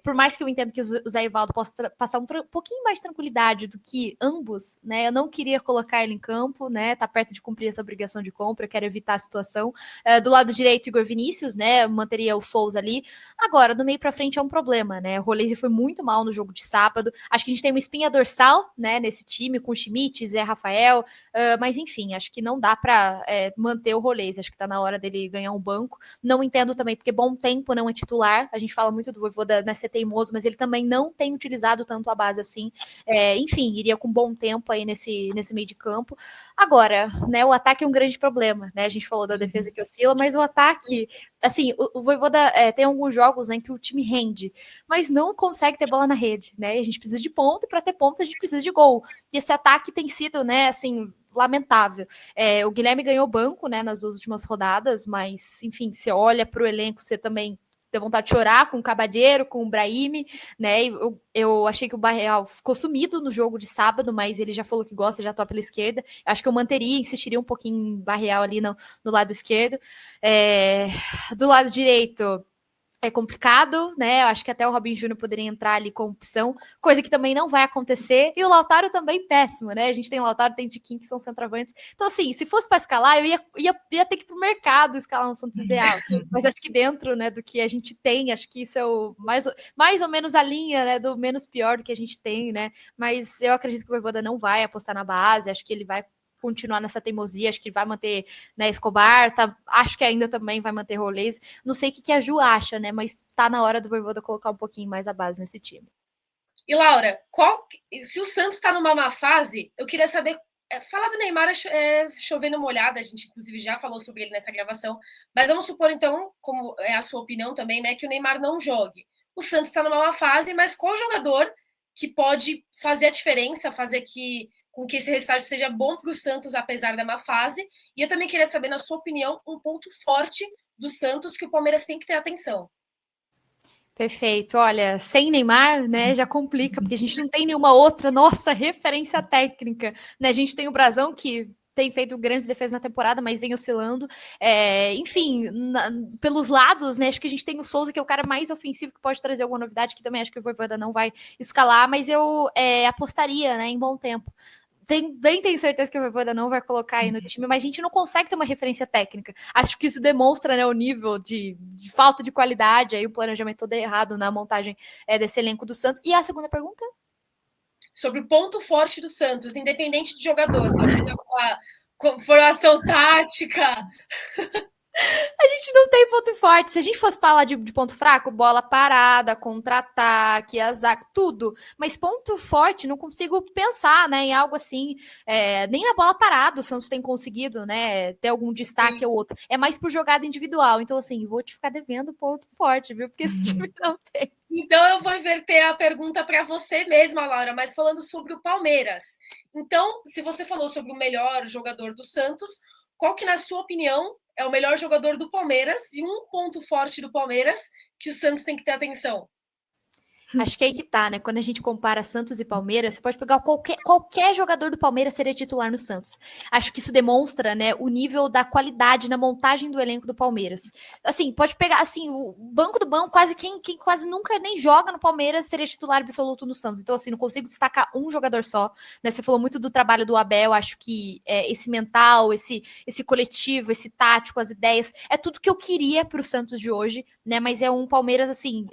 Por mais que eu entenda que o Zé Ivaldo possa passar um pouquinho mais de tranquilidade do que ambos, né? Eu não queria colocar ele em campo, né? Tá perto de cumprir essa obrigação de compra, eu quero evitar a situação. Do lado direito, Igor Vinícius, né? Manteria o Souza ali. Agora, do meio para frente é um problema, né? O Roleze foi muito mal no jogo de sábado. Acho que a gente tem uma espinha dorsal, né, nesse time, com o Schmidt, Zé Rafael, mas enfim, acho que não dá para manter o Roleze. Acho que tá na hora dele ganhar um banco. Não entendo também, porque bom tempo não é titular. A gente fala muito do Vojvoda, né, ser teimoso, mas ele também não tem utilizado tanto a base assim. Enfim, iria com bom tempo aí nesse meio de campo. Agora, né, o ataque é um grande problema, né? A gente falou da defesa que oscila, mas o ataque, assim, o Vojvoda tem alguns jogos, né, em que o time rende, mas não consegue ter bola na rede, né? E a gente precisa de ponta, e para ter ponta a gente precisa de gol. E esse ataque tem sido, né, assim, lamentável. O Guilherme ganhou banco, né, nas 2 últimas rodadas, mas, enfim, você olha para o elenco, você também tem vontade de chorar com o Cabadeiro, com o Brahim, né? Eu achei que o Barreal ficou sumido no jogo de sábado, mas ele já falou que gosta, já topa pela esquerda. Acho que eu insistiria um pouquinho em Barreal ali no lado esquerdo. Do lado direito, é complicado, né? Eu acho que até o Robinho Júnior poderia entrar ali com opção, coisa que também não vai acontecer. E o Lautaro também péssimo, né? A gente tem o Lautaro, tem Tiquinho, que são centroavantes. Então, assim, se fosse para escalar, eu ia ter que ir pro mercado escalar um Santos ideal. Mas acho que dentro, né, do que a gente tem, acho que isso é o mais ou menos a linha, né, do menos pior do que a gente tem, né? Mas eu acredito que o Vojvoda não vai apostar na base, acho que ele vai continuar nessa teimosia, acho que vai manter, né, Escobar, acho que ainda também vai manter Rolês. Não sei o que a Ju acha, né, mas tá na hora do Vojvoda colocar um pouquinho mais a base nesse time. E Laura, se o Santos está numa má fase, eu queria saber, falar do Neymar chovendo molhada, a gente inclusive já falou sobre ele nessa gravação, mas vamos supor então, como é a sua opinião também, né, que o Neymar não jogue. O Santos está numa má fase, mas qual jogador que pode fazer a diferença, fazer com que esse resultado seja bom para o Santos, apesar da má fase? E eu também queria saber, na sua opinião, um ponto forte do Santos que o Palmeiras tem que ter atenção. Perfeito. Olha, sem Neymar, né, já complica, porque a gente não tem nenhuma outra, nossa, referência técnica, né? A gente tem o Brasão, que tem feito grandes defesas na temporada, mas vem oscilando. Enfim, pelos lados, né? Acho que a gente tem o Souza, que é o cara mais ofensivo, que pode trazer alguma novidade, que também acho que o Vojvoda não vai escalar, mas eu apostaria, né, em bom tempo. Tenho certeza que o Vojvoda não vai colocar aí no time, mas a gente não consegue ter uma referência técnica. Acho que isso demonstra, né, o nível de falta de qualidade, aí o planejamento todo errado na montagem desse elenco do Santos. E a segunda pergunta? Sobre o ponto forte do Santos, independente de jogador. Talvez formação tática. A gente não tem ponto forte. Se a gente fosse falar de ponto fraco, bola parada, contra-ataque, azar, tudo. Mas ponto forte, não consigo pensar, né, em algo assim. Nem na bola parada o Santos tem conseguido, né, ter algum destaque ou outro. É mais por jogada individual. Então, assim, vou te ficar devendo ponto forte, viu? Porque esse time não tem. Então, eu vou inverter a pergunta para você mesma, Laura, mas falando sobre o Palmeiras. Então, se você falou sobre o melhor jogador do Santos, qual que, na sua opinião, é o melhor jogador do Palmeiras e um ponto forte do Palmeiras que o Santos tem que ter atenção? Acho que é aí que tá, né? Quando a gente compara Santos e Palmeiras, você pode pegar qualquer jogador do Palmeiras seria titular no Santos. Acho que isso demonstra, né, o nível da qualidade na montagem do elenco do Palmeiras. Assim, pode pegar, assim, o banco do banco, quase quem quase nunca nem joga no Palmeiras seria titular absoluto no Santos. Então, assim, não consigo destacar um jogador só, né? Você falou muito do trabalho do Abel, acho que esse mental, esse coletivo, esse tático, as ideias, é tudo que eu queria pro Santos de hoje, né? Mas é um Palmeiras, assim,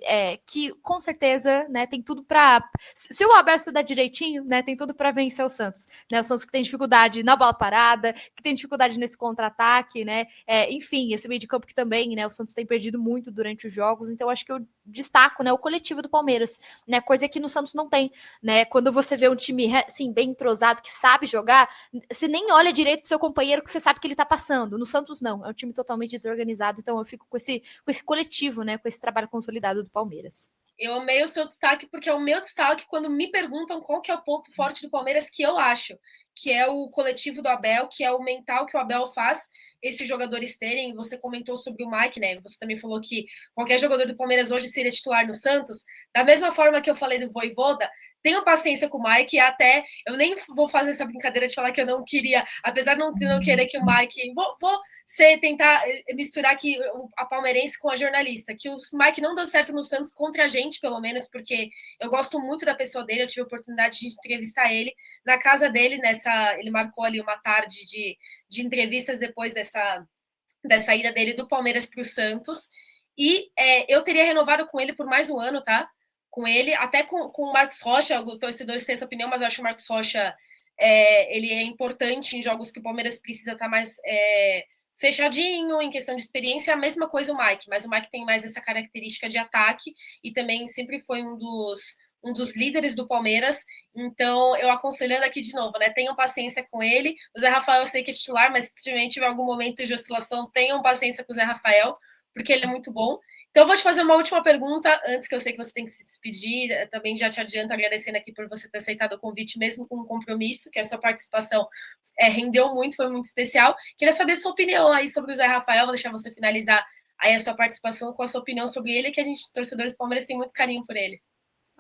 que com certeza, né, tem tudo para. Se o Abel estudar direitinho, né, tem tudo para vencer o Santos. Né, o Santos que tem dificuldade na bola parada, que tem dificuldade nesse contra-ataque, né? Enfim, esse meio de campo que também, né, o Santos tem perdido muito durante os jogos, então acho que eu destaco, né, o coletivo do Palmeiras, né, coisa que no Santos não tem, né? Quando você vê um time assim bem entrosado que sabe jogar, você nem olha direito pro seu companheiro que você sabe que ele tá passando. No Santos não, é um time totalmente desorganizado, então eu fico com esse coletivo, né, com esse trabalho consolidado do Palmeiras. Eu amei o seu destaque, porque é o meu destaque quando me perguntam qual que é o ponto forte do Palmeiras, que eu acho, que é o coletivo do Abel, que é o mental que o Abel faz esses jogadores terem. Você comentou sobre o Mike, né? Você também falou que qualquer jogador do Palmeiras hoje seria titular no Santos. Da mesma forma que eu falei do Vojvoda, tenho paciência com o Mike, e até eu nem vou fazer essa brincadeira de falar que eu não queria, apesar de não querer que o Mike. Vou tentar misturar aqui a palmeirense com a jornalista, que o Mike não deu certo no Santos contra a gente, pelo menos, porque eu gosto muito da pessoa dele, eu tive a oportunidade de entrevistar ele na casa dele, ele marcou ali uma tarde de entrevistas depois dessa ida dele do Palmeiras para o Santos, e eu teria renovado com ele por mais um ano, tá? Com ele, até com o Marcos Rocha, os torcedores têm essa opinião, mas eu acho que o Marcos Rocha ele é importante em jogos que o Palmeiras precisa estar mais fechadinho, em questão de experiência. A mesma coisa o Mike, mas o Mike tem mais essa característica de ataque e também sempre foi um dos líderes do Palmeiras. Então, eu aconselhando aqui de novo, né? Tenham paciência com ele. O Zé Rafael eu sei que é titular, mas se tiver algum momento de oscilação, tenham paciência com o Zé Rafael, porque ele é muito bom. Então, eu vou te fazer uma última pergunta, antes que eu sei que você tem que se despedir. Eu também já te adianto agradecendo aqui por você ter aceitado o convite, mesmo com um compromisso, que a sua participação rendeu muito, foi muito especial. Queria saber a sua opinião aí sobre o Zé Rafael, vou deixar você finalizar aí a sua participação com a sua opinião sobre ele, que a gente, torcedores do Palmeiras, tem muito carinho por ele.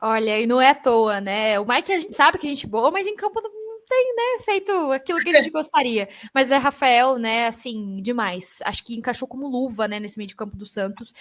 Olha, e não é à toa, né? O Mike a gente sabe que a gente boa, mas em campo não tem, né, feito aquilo que a gente gostaria. Mas é Rafael, né, assim, demais. Acho que encaixou como luva, né, nesse meio de campo do Santos.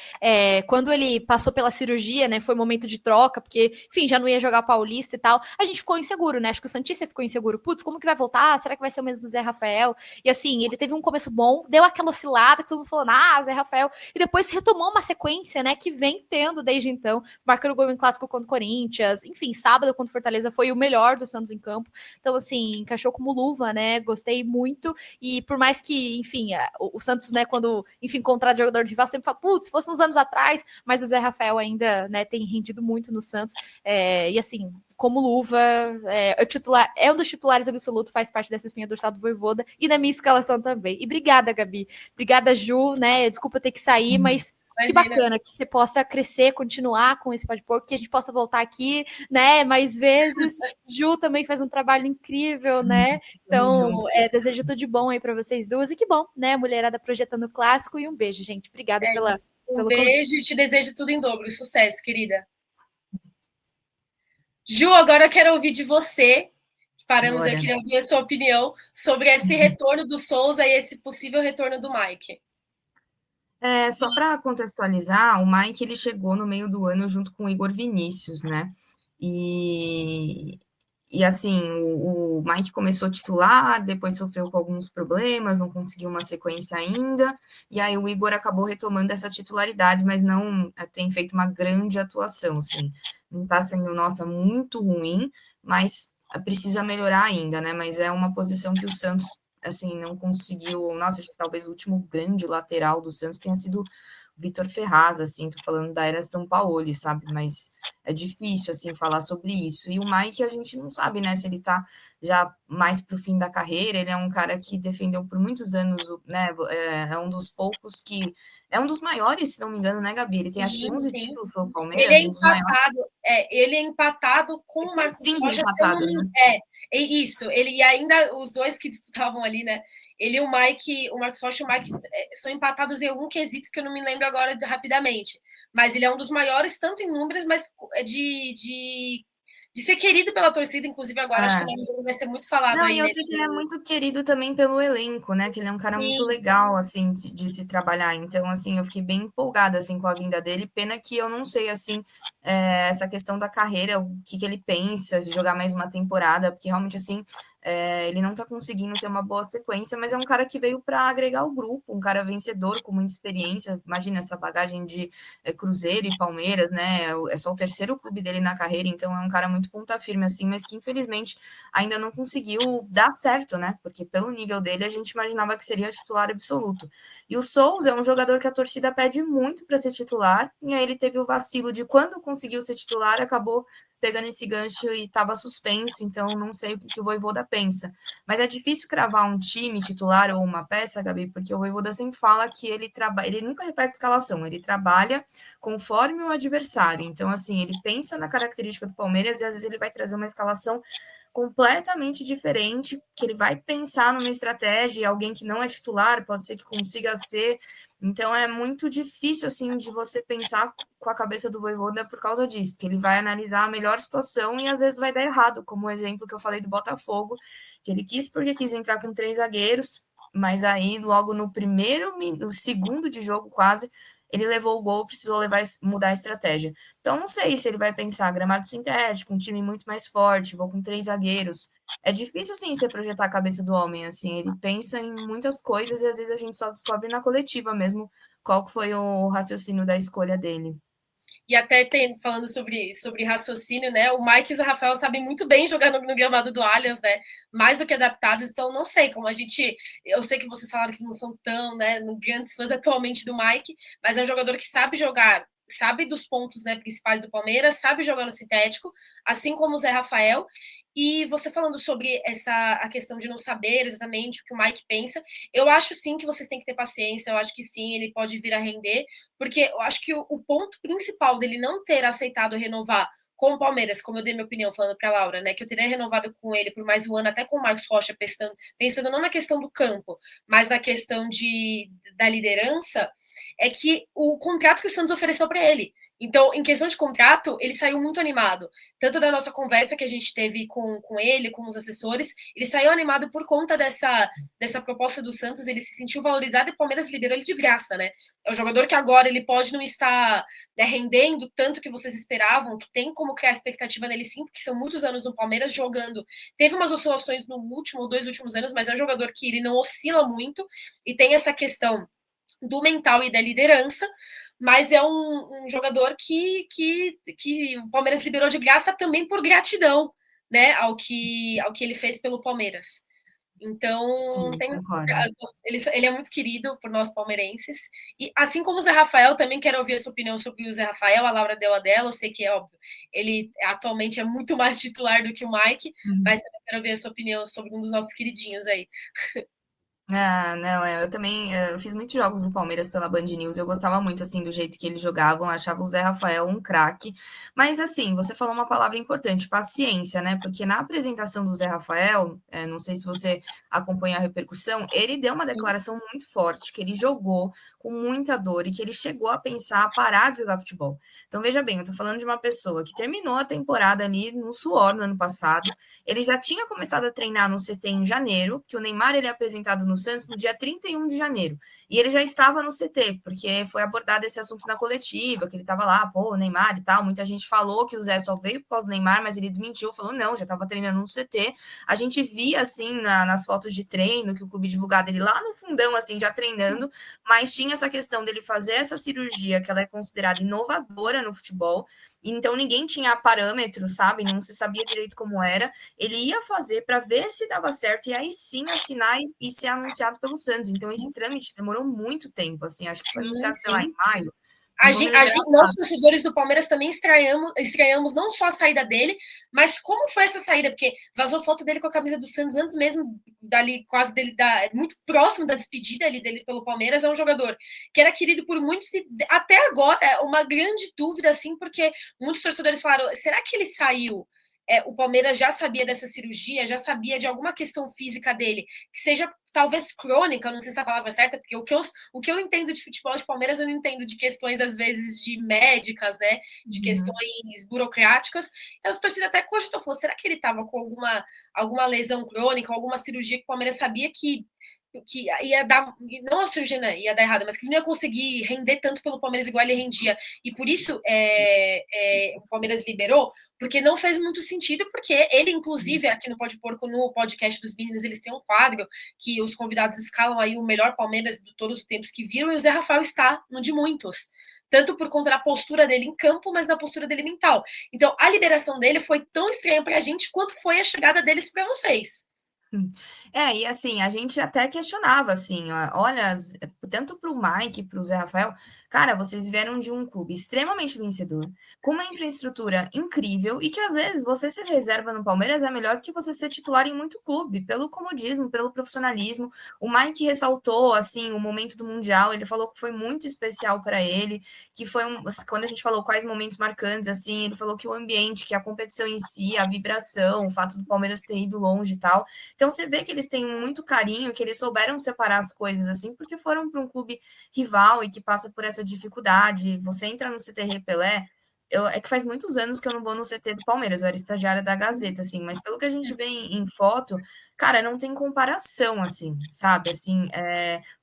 Quando ele passou pela cirurgia, né, foi momento de troca, porque, enfim, já não ia jogar Paulista e tal. A gente ficou inseguro, né? Acho que o Santista ficou inseguro. Putz, como que vai voltar? Será que vai ser o mesmo Zé Rafael? E assim, ele teve um começo bom, deu aquela oscilada que todo mundo falou, Zé Rafael, e depois retomou uma sequência, né, que vem tendo desde então, marcando gol em clássico contra o Corinthians, enfim, sábado contra o Fortaleza foi o melhor do Santos em campo. Então, assim, encaixou como luva, né? Gostei muito. E por mais que, enfim, o Santos, né, quando, enfim, contrata jogador de rival, sempre fala, putz, se fosse uns anos atrás, mas o Zé Rafael ainda, né, tem rendido muito no Santos. E assim, como luva, é um dos titulares absolutos, faz parte dessa espinha dorsal do Vojvoda e da minha escalação também. E obrigada, Gabi. Obrigada, Ju, né? Desculpa ter que sair, mas que bacana que você possa crescer, continuar com esse podcast, que a gente possa voltar aqui, né, mais vezes. Ju também faz um trabalho incrível, né? Então, desejo tudo de bom aí para vocês duas e que bom, né, mulherada projetando o clássico e um beijo, gente. Obrigada pelo beijo e te desejo tudo em dobro. Sucesso, querida. Ju, agora eu quero ouvir de você. Paramos, eu queria ouvir a sua opinião sobre esse retorno do Souza e esse possível retorno do Mike. Só para contextualizar, o Mike ele chegou no meio do ano junto com o Igor Vinícius, né? E assim, o Mike começou a titular, depois sofreu com alguns problemas, não conseguiu uma sequência ainda, e aí o Igor acabou retomando essa titularidade, mas não tem feito uma grande atuação, assim. Não está sendo, nossa, muito ruim, mas precisa melhorar ainda, né? Mas é uma posição que o Santos assim, não conseguiu... Nossa, acho que talvez o último grande lateral do Santos tenha sido Vitor Ferraz, assim, tô falando da era Sampaoli, sabe? Mas é difícil, assim, falar sobre isso. E o Mike, a gente não sabe, né, se ele tá já mais pro fim da carreira. Ele é um cara que defendeu por muitos anos, né, é um dos poucos que... É um dos maiores, se não me engano, né, Gabi? Ele tem, acho que Sim, 11 sim. títulos pelo Ele é Palmeiras, um dos maiores. empatado, ele é empatado com o São Marcos 5 Rocha, se eu não empatados, me né? isso, ele e ainda os dois que disputavam ali, né? Ele e o Mike, o Marcos Rocha e o Mike são empatados em algum quesito que eu não me lembro agora rapidamente. Mas ele é um dos maiores, tanto em números, mas de ser querido pela torcida, inclusive agora, acho que o nome dele vai ser muito falado Não, aí e eu sei que ele é muito querido também pelo elenco, né? Que ele é um cara muito Sim. legal, assim, de se trabalhar. Então, assim, eu fiquei bem empolgada, assim, com a vinda dele. Pena que eu não sei, assim, essa questão da carreira, o que ele pensa de jogar mais uma temporada, porque realmente, assim, ele não tá conseguindo ter uma boa sequência, mas é um cara que veio para agregar o grupo, um cara vencedor, com muita experiência. Imagina essa bagagem de Cruzeiro e Palmeiras, né? É só o terceiro clube dele na carreira, então é um cara muito ponta firme, assim, mas que infelizmente ainda não conseguiu dar certo, né? Porque pelo nível dele a gente imaginava que seria titular absoluto. E o Souza é um jogador que a torcida pede muito para ser titular, e aí ele teve o vacilo de quando conseguiu ser titular, acabou pegando esse gancho e estava suspenso, então não sei o que o Vojvoda pensa. Mas é difícil cravar um time titular ou uma peça, Gabi, porque o Vojvoda sempre fala que ele nunca repete escalação, ele trabalha conforme o adversário. Então, assim, ele pensa na característica do Palmeiras e às vezes ele vai trazer uma escalação completamente diferente, que ele vai pensar numa estratégia e alguém que não é titular pode ser que consiga ser. Então é muito difícil assim de você pensar com a cabeça do Vojvoda por causa disso, que ele vai analisar a melhor situação e às vezes vai dar errado, como o exemplo que eu falei do Botafogo, que ele quis entrar com 3 zagueiros, mas aí logo no segundo de jogo quase, ele levou o gol, precisou mudar a estratégia. Então, não sei se ele vai pensar gramado sintético, um time muito mais forte, vou com 3 zagueiros. É difícil, assim, você projetar a cabeça do homem, assim, ele pensa em muitas coisas e às vezes a gente só descobre na coletiva mesmo qual que foi o raciocínio da escolha dele. E até falando sobre raciocínio, né? O Mike e o Rafael sabem muito bem jogar no gramado do Allianz, né? Mais do que adaptados, então não sei como a gente. Eu sei que vocês falaram que não são tão, né, grandes fãs atualmente do Mike, mas é um jogador que sabe jogar, sabe dos pontos, né, principais do Palmeiras, sabe jogar no sintético, assim como o Zé Rafael. E você falando sobre a questão de não saber exatamente o que o Mike pensa, eu acho sim que vocês têm que ter paciência, eu acho que sim, ele pode vir a render, porque eu acho que o ponto principal dele não ter aceitado renovar com o Palmeiras, como eu dei minha opinião falando para a Laura, né, que eu teria renovado com ele por mais um ano, até com o Marcos Rocha, pensando não na questão do campo, mas na questão da liderança, é que o contrato que o Santos ofereceu para ele. Então, em questão de contrato, ele saiu muito animado. Tanto da nossa conversa que a gente teve com ele, com os assessores, ele saiu animado por conta dessa proposta do Santos, ele se sentiu valorizado e o Palmeiras liberou ele de graça, né? É um jogador que agora ele pode não estar, né, rendendo tanto que vocês esperavam, que tem como criar expectativa nele sim, porque são muitos anos no Palmeiras jogando. Teve umas oscilações no último ou 2 últimos anos, mas é um jogador que ele não oscila muito e tem essa questão do mental e da liderança, mas é um jogador que o Palmeiras liberou de graça também por gratidão, né, ao que ele fez pelo Palmeiras. Então, Sim, concordo. ele é muito querido por nós palmeirenses. E assim como o Zé Rafael, também quero ouvir a sua opinião sobre o Zé Rafael. A Laura deu a dela, eu sei que é óbvio. Ele atualmente é muito mais titular do que o Mike, mas também quero ouvir a sua opinião sobre um dos nossos queridinhos aí. Ah, não, eu também eu fiz muitos jogos do Palmeiras pela Band News, eu gostava muito, assim, do jeito que eles jogavam, achava o Zé Rafael um craque, mas, assim, você falou uma palavra importante, paciência, né, porque na apresentação do Zé Rafael, não sei se você acompanha a repercussão, ele deu uma declaração muito forte, que ele jogou com muita dor e que ele chegou a pensar a parar de jogar futebol. Então, veja bem, eu tô falando de uma pessoa que terminou a temporada ali no suor no ano passado, ele já tinha começado a treinar no CT em janeiro, que o Neymar ele é apresentado no Santos no dia 31 de janeiro. E ele já estava no CT, porque foi abordado esse assunto na coletiva, que ele estava lá, pô, o Neymar e tal. Muita gente falou que o Zé só veio por causa do Neymar, mas ele desmentiu, falou, não, já estava treinando no CT. A gente via, assim, nas fotos de treino, que o clube divulgava ele lá no fundão, assim, já treinando, mas tinha essa questão dele fazer essa cirurgia, que ela é considerada inovadora no futebol, então ninguém tinha parâmetro, sabe? Não se sabia direito como era. Ele ia fazer para ver se dava certo e aí sim assinar e ser anunciado pelo Santos. Então esse trâmite demorou muito tempo, assim, acho que foi anunciado, sei lá, em maio. Nós, torcedores do Palmeiras, também estranhamos não só a saída dele, mas como foi essa saída, porque vazou foto dele com a camisa do Santos antes mesmo, dali, quase dele, muito próximo da despedida ali dele pelo Palmeiras. É um jogador que era querido por muitos, e até agora é uma grande dúvida, assim, porque muitos torcedores falaram: será que ele saiu? O Palmeiras já sabia dessa cirurgia, já sabia de alguma questão física dele, que seja talvez crônica, não sei se a palavra é certa, porque o que eu entendo de futebol de Palmeiras, eu não entendo de questões, às vezes, de médicas, né? De questões burocráticas. E a torcida até cogitou, falou: será que ele estava com alguma lesão crônica, alguma cirurgia que o Palmeiras sabia que ia dar, não a cirurgia ia dar errado, mas que não ia conseguir render tanto pelo Palmeiras igual ele rendia. E por isso o Palmeiras liberou, porque não fez muito sentido, porque ele, inclusive, aqui no Pode Porco, no podcast dos meninos, eles têm um quadro que os convidados escalam aí o melhor Palmeiras de todos os tempos que viram, e o Zé Rafael está no de muitos. Tanto por conta da postura dele em campo, mas da postura dele mental. Então, a liberação dele foi tão estranha para a gente quanto foi a chegada deles para vocês. E assim, a gente até questionava, assim, olha, tanto para o Mike, para o Zé Rafael, cara, vocês vieram de um clube extremamente vencedor, com uma infraestrutura incrível, e que às vezes você ser reserva no Palmeiras é melhor do que você ser titular em muito clube, pelo comodismo, pelo profissionalismo. O Mike ressaltou, assim, o momento do Mundial, ele falou que foi muito especial para ele, que foi, quando a gente falou quais momentos marcantes, assim, ele falou que o ambiente, que a competição em si, a vibração, o fato do Palmeiras ter ido longe e tal. Então você vê que eles têm muito carinho, que eles souberam separar as coisas assim, porque foram para um clube rival e que passa por essa dificuldade. Você entra no CT Pelé, é que faz muitos anos que eu não vou no CT do Palmeiras, eu era estagiária da Gazeta, assim, mas pelo que a gente vê em foto, cara, não tem comparação, assim, sabe? Assim,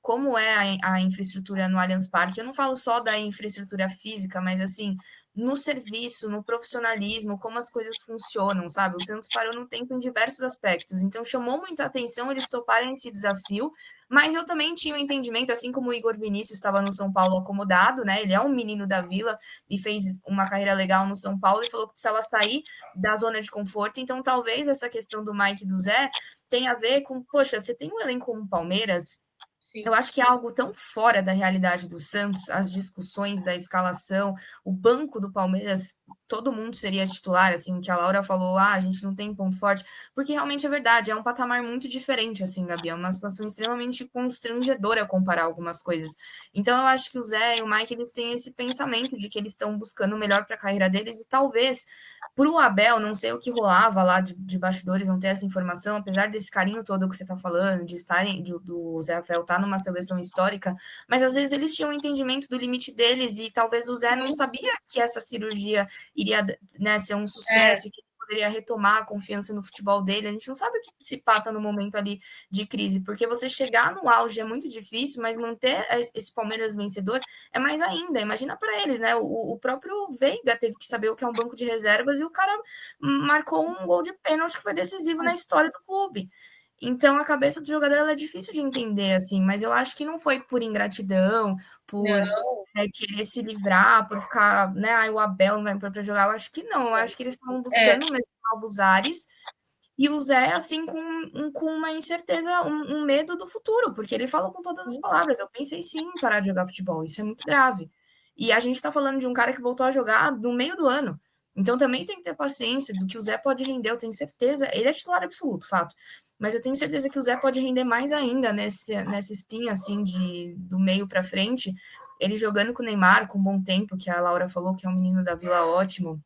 como é a infraestrutura no Allianz Parque, eu não falo só da infraestrutura física, mas assim, no serviço, no profissionalismo, como as coisas funcionam, sabe? O Santos parou no tempo em diversos aspectos, então chamou muita atenção eles toparem esse desafio, mas eu também tinha o entendimento, assim como o Igor Vinícius estava no São Paulo acomodado, né? Ele é um menino da Vila e fez uma carreira legal no São Paulo e falou que precisava sair da zona de conforto, então talvez essa questão do Mike e do Zé tenha a ver com, poxa, você tem um elenco como o Palmeiras. Sim. Eu acho que é algo tão fora da realidade do Santos, as discussões da escalação, o banco do Palmeiras, todo mundo seria titular, assim, que a Laura falou, a gente não tem ponto forte, porque realmente é verdade, é um patamar muito diferente, assim, Gabi, é uma situação extremamente constrangedora comparar algumas coisas. Então eu acho que o Zé e o Mike, eles têm esse pensamento de que eles estão buscando o melhor para a carreira deles e talvez para o Abel, não sei o que rolava lá de bastidores, não ter essa informação, apesar desse carinho todo que você está falando, de estarem, do Zé Rafael estar numa seleção histórica, mas às vezes eles tinham um entendimento do limite deles e talvez o Zé não sabia que essa cirurgia iria, né, ser um sucesso, que ele poderia retomar a confiança no futebol dele. A gente não sabe o que se passa no momento ali de crise, porque você chegar no auge é muito difícil, mas manter esse Palmeiras vencedor é mais ainda. Imagina para eles, né? O próprio Veiga teve que saber o que é um banco de reservas e o cara marcou um gol de pênalti que foi decisivo na história do clube. Então, a cabeça do jogador é difícil de entender, assim, mas eu acho que não foi por ingratidão, por querer se livrar, por ficar, né, o Abel não vai pôr para jogar. Eu acho que não, eu acho que eles estavam buscando mesmo novos ares. E o Zé, assim, com uma incerteza, um medo do futuro, porque ele falou com todas as palavras: eu pensei sim em parar de jogar futebol, isso é muito grave. E a gente está falando de um cara que voltou a jogar no meio do ano. Então também tem que ter paciência do que o Zé pode render, eu tenho certeza. Ele é titular absoluto, fato. Mas eu tenho certeza que o Zé pode render mais ainda nessa espinha, assim, do meio para frente. Ele jogando com o Neymar, com um bom tempo, que a Laura falou que é um menino da Vila ótimo.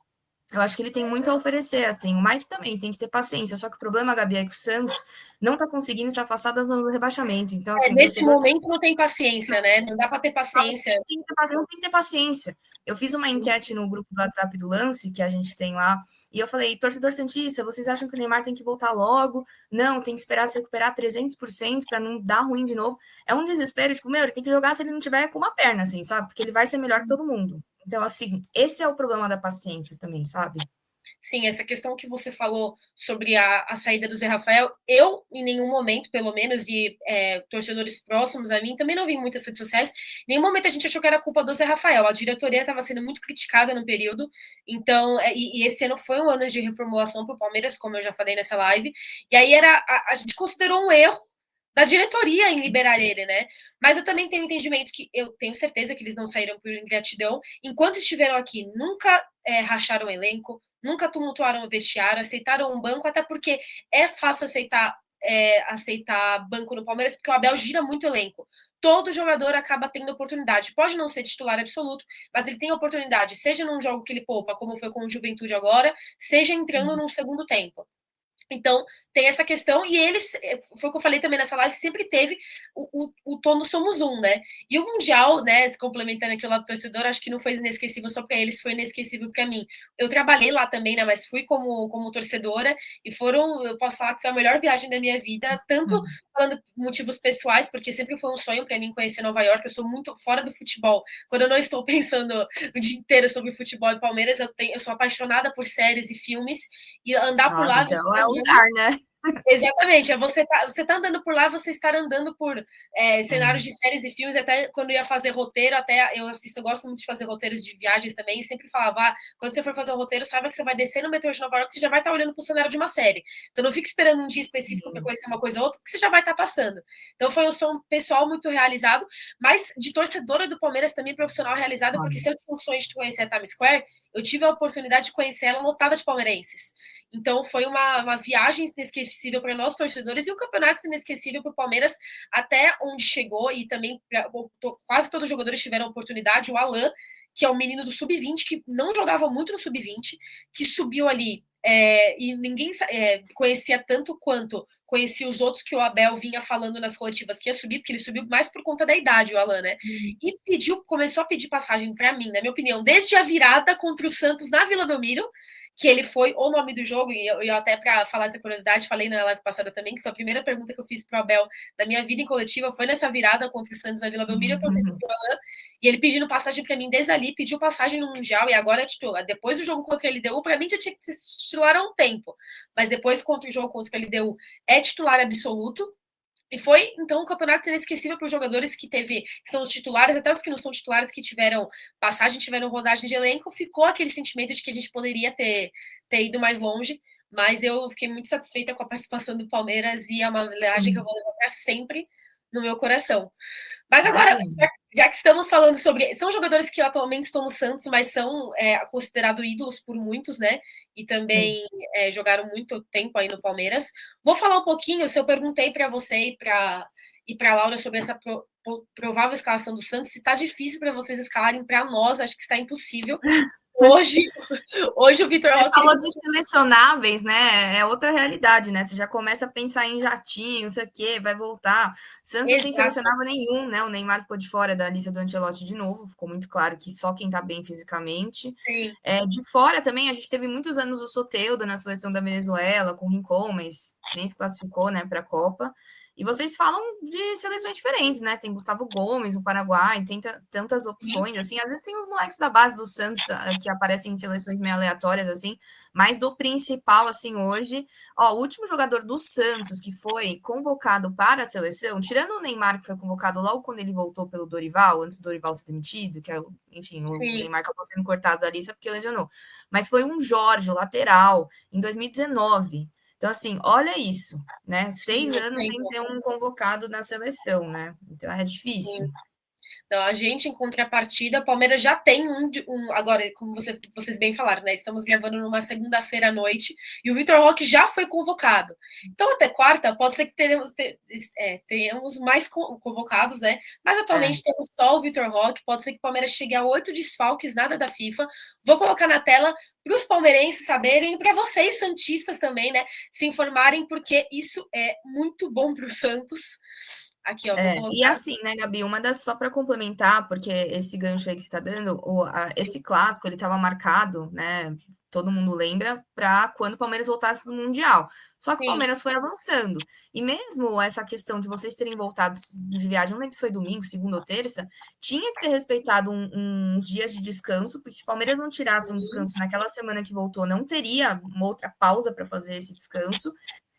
Eu acho que ele tem muito a oferecer, assim. O Mike também tem que ter paciência. Só que o problema, Gabi, é que o Santos não está conseguindo se afastar da zona do rebaixamento. Então, assim, nesse momento não tem paciência, né? Não dá para ter paciência. Não tem que ter paciência. Eu fiz uma enquete no grupo do WhatsApp do Lance, que a gente tem lá, e eu falei: torcedor santista, vocês acham que o Neymar tem que voltar logo? Não, tem que esperar se recuperar 300% para não dar ruim de novo. É um desespero, tipo, ele tem que jogar se ele não tiver com uma perna, assim, sabe? Porque ele vai ser melhor que todo mundo. Então, assim, esse é o problema da paciência também, sabe? Sim, essa questão que você falou sobre a saída do Zé Rafael, eu, em nenhum momento, pelo menos, e torcedores próximos a mim, também não vi muitas redes sociais, em nenhum momento a gente achou que era culpa do Zé Rafael. A diretoria estava sendo muito criticada no período, então, e esse ano foi um ano de reformulação para o Palmeiras, como eu já falei nessa live, e aí a gente considerou um erro da diretoria em liberar ele, né? Mas eu também tenho entendimento que eu tenho certeza que eles não saíram por ingratidão. Enquanto estiveram aqui, nunca racharam o elenco, nunca tumultuaram o vestiário, aceitaram um banco, até porque é fácil aceitar banco no Palmeiras, porque o Abel gira muito elenco. Todo jogador acaba tendo oportunidade. Pode não ser titular absoluto, mas ele tem oportunidade, seja num jogo que ele poupa, como foi com o Juventude agora, seja entrando num segundo tempo. Então, tem essa questão, e eles, foi o que eu falei também nessa live, sempre teve o tom do Somos Um, né? E o Mundial, né, complementando aqui o lado do torcedor, acho que não foi inesquecível só para eles, foi inesquecível para mim. Eu trabalhei lá também, né, mas fui como torcedora, e eu posso falar que foi a melhor viagem da minha vida, tanto falando motivos pessoais, porque sempre foi um sonho para mim conhecer Nova York, eu sou muito fora do futebol. Quando eu não estou pensando o dia inteiro sobre futebol e Palmeiras, eu sou apaixonada por séries e filmes, e andar por Nossa, lá, então é o lugar, né? exatamente, você tá andando por lá, você está andando por cenários de séries e filmes, até quando ia fazer roteiro, até eu assisto, eu gosto muito de fazer roteiros de viagens também, e sempre falava, quando você for fazer um roteiro, saiba que você vai descer no metrô de Nova York, você já vai estar olhando para o cenário de uma série. Então não fique esperando um dia específico para conhecer uma coisa ou outra, porque você já vai estar passando. Então foi um som pessoal muito realizado, mas de torcedora do Palmeiras também profissional realizada, porque se eu tinha um sonho de conhecer a Times Square, eu tive a oportunidade de conhecer ela lotada de palmeirenses. Então foi uma viagem inesquecível para nós torcedores e um campeonato inesquecível para o Palmeiras até onde chegou, e também quase todos os jogadores tiveram oportunidade. O Alan, que é um menino do sub-20, que não jogava muito no sub-20, que subiu ali e ninguém conhecia tanto quanto conhecia os outros, que o Abel vinha falando nas coletivas que ia subir, porque ele subiu mais por conta da idade, o Alan, né? E começou a pedir passagem para mim, na minha opinião, desde a virada contra o Santos na Vila Belmiro, que ele foi o nome do jogo, e eu até para falar essa curiosidade, falei na live passada também, que foi a primeira pergunta que eu fiz para o Abel da minha vida em coletiva, foi nessa virada contra o Santos na Vila Belmiro, eu perguntei pro Alan, e ele pedindo passagem para mim desde ali, pediu passagem no Mundial, e agora é titular. Depois do jogo contra a LDU, para mim já tinha que ser titular há um tempo, mas depois contra o jogo contra a LDU, é titular absoluto. E foi, então, um campeonato inesquecível para os jogadores que são os titulares, até os que não são titulares, que tiveram passagem, tiveram rodagem de elenco, ficou aquele sentimento de que a gente poderia ter ido mais longe, mas eu fiquei muito satisfeita com a participação do Palmeiras, e é uma viagem que eu vou levar para sempre no meu coração. Mas agora, já que estamos falando sobre... São jogadores que atualmente estão no Santos, mas são considerados ídolos por muitos, né? E também jogaram muito tempo aí no Palmeiras. Vou falar um pouquinho, se eu perguntei para você e para a Laura sobre essa provável escalação do Santos, se está difícil para vocês escalarem, para nós, acho que está impossível. Hoje o Vitor Você Roque... falou de selecionáveis, né? É outra realidade, né? Você já começa a pensar em jatinho, não sei o quê, vai voltar. Santos não tem selecionável nenhum, né? O Neymar ficou de fora da lista do Ancelotti de novo, ficou muito claro que só quem tá bem fisicamente. Sim. De fora também, a gente teve muitos anos o Soteldo na seleção da Venezuela, com o Rincon, mas nem se classificou, né, para a Copa. E vocês falam de seleções diferentes, né? Tem Gustavo Gomes, o Paraguai, tem tantas opções, assim. Às vezes tem os moleques da base do Santos que aparecem em seleções meio aleatórias, assim. Mas do principal, assim, hoje... Ó, o último jogador do Santos que foi convocado para a seleção, tirando o Neymar, que foi convocado logo quando ele voltou pelo Dorival, antes do Dorival ser demitido, que é, enfim, o Neymar acabou sendo cortado da lista porque lesionou. Mas foi um Jorge, o lateral, em 2019. Então, assim, olha isso, né? 6 anos sem ter um convocado na seleção, né? Então é difícil. Então, a gente, em contrapartida, o Palmeiras já tem agora, como vocês bem falaram, né? Estamos gravando numa segunda-feira à noite, e o Vitor Roque já foi convocado. Então, até quarta, pode ser que tenhamos mais convocados, né? Mas atualmente temos só o Vitor Roque, pode ser que o Palmeiras chegue a 8 desfalques, nada da FIFA. Vou colocar na tela para os palmeirenses saberem, e para vocês, santistas também, né? Se informarem, porque isso é muito bom para o Santos. Aqui, ó, vou colocar. E assim, né, Gabi, só para complementar, porque esse gancho aí que você está dando, esse clássico, ele estava marcado, né, todo mundo lembra, para quando o Palmeiras voltasse no Mundial. Só que o Sim, Palmeiras foi avançando. E mesmo essa questão de vocês terem voltado de viagem, não lembro se foi domingo, segunda ou terça, tinha que ter respeitado uns dias de descanso, porque se o Palmeiras não tirasse um sim, descanso naquela semana que voltou, não teria uma outra pausa para fazer esse descanso.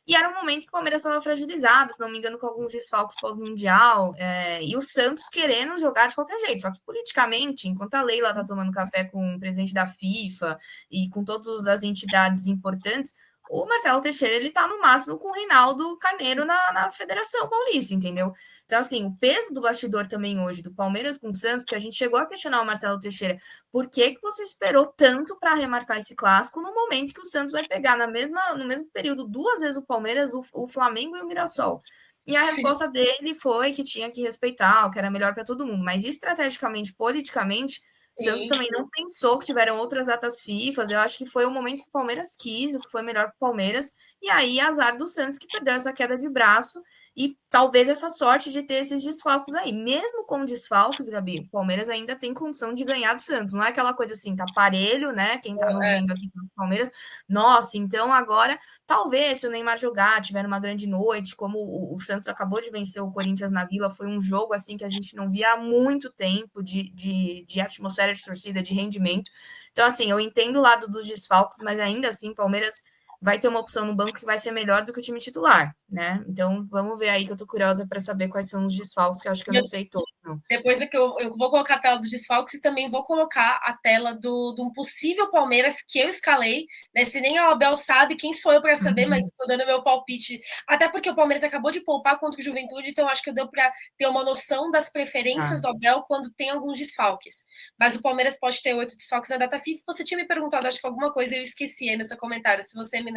E era um momento que o Palmeiras estava fragilizado, se não me engano, com alguns desfalques pós-mundial, e o Santos querendo jogar de qualquer jeito. Só que politicamente, enquanto a Leila está tomando café com o presidente da FIFA e com todas as entidades importantes, o Marcelo Teixeira ele está no máximo com o Reinaldo Carneiro na Federação Paulista, entendeu? Então, assim, o peso do bastidor também hoje, do Palmeiras com o Santos, porque a gente chegou a questionar o Marcelo Teixeira, por que você esperou tanto para remarcar esse clássico no momento que o Santos vai pegar no mesmo período 2 vezes o Palmeiras, o Flamengo e o Mirassol? E a sim, resposta dele foi que tinha que respeitar, que era melhor para todo mundo. Mas estrategicamente, politicamente, Santos sim. também não pensou que tiveram outras datas FIFA. Eu acho que foi o momento que o Palmeiras quis, o que foi melhor para o Palmeiras. E aí, azar do Santos que perdeu essa queda de braço e talvez essa sorte de ter esses desfalques aí. Mesmo com desfalques, Gabi, o Palmeiras ainda tem condição de ganhar do Santos. Não é aquela coisa assim, tá parelho, né? Quem tá nos É, vendo aqui do Palmeiras, nossa, então agora, talvez, se o Neymar jogar, tiver uma grande noite, como o Santos acabou de vencer o Corinthians na Vila, foi um jogo assim que a gente não via há muito tempo de atmosfera de torcida, de rendimento. Então, assim, eu entendo o lado dos desfalques, mas ainda assim, Palmeiras vai ter uma opção no banco que vai ser melhor do que o time titular, né? Então, vamos ver aí que eu tô curiosa para saber quais são os desfalques, que eu acho que eu não sei todos, não. depois é que eu vou colocar a tela dos desfalques e também vou colocar a tela de um possível Palmeiras que eu escalei, né? Se nem o Abel sabe, quem sou eu para saber, mas Uhum. estou dando meu palpite. Até porque o Palmeiras acabou de poupar contra o Juventude, então acho que deu para ter uma noção das preferências Tá. do Abel quando tem alguns desfalques. Mas o Palmeiras pode ter 8 desfalques na data FIFA. Você tinha me perguntado, acho que alguma coisa eu esqueci aí no seu comentário. Se você me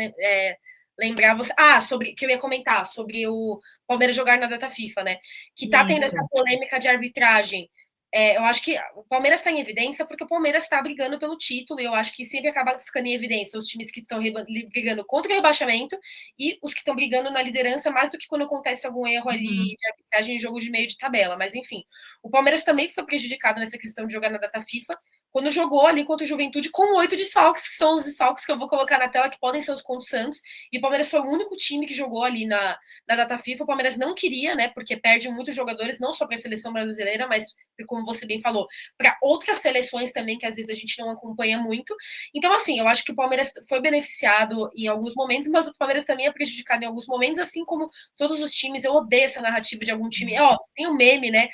lembrar, você. Ah, sobre que eu ia comentar sobre o Palmeiras jogar na data FIFA, né? Que tá tendo Isso. essa polêmica de arbitragem. Eu acho que o Palmeiras está em evidência porque o Palmeiras está brigando pelo título, e eu acho que sempre acaba ficando em evidência os times que estão brigando contra o rebaixamento e os que estão brigando na liderança, mais do que quando acontece algum erro ali Uhum. de arbitragem em jogo de meio de tabela. Mas enfim, o Palmeiras também foi prejudicado nessa questão de jogar na data FIFA, quando jogou ali contra o Juventude com 8 desfalques, que são os desfalques que eu vou colocar na tela, que podem ser os contra o Santos, e o Palmeiras foi o único time que jogou ali na data FIFA. O Palmeiras não queria, né? Porque perde muitos jogadores, não só para a seleção brasileira, mas, como você bem falou, para outras seleções também, que às vezes a gente não acompanha muito. Então, assim, eu acho que o Palmeiras foi beneficiado em alguns momentos, mas o Palmeiras também é prejudicado em alguns momentos, assim como todos os times. Eu odeio essa narrativa de algum time. Tem um meme, né?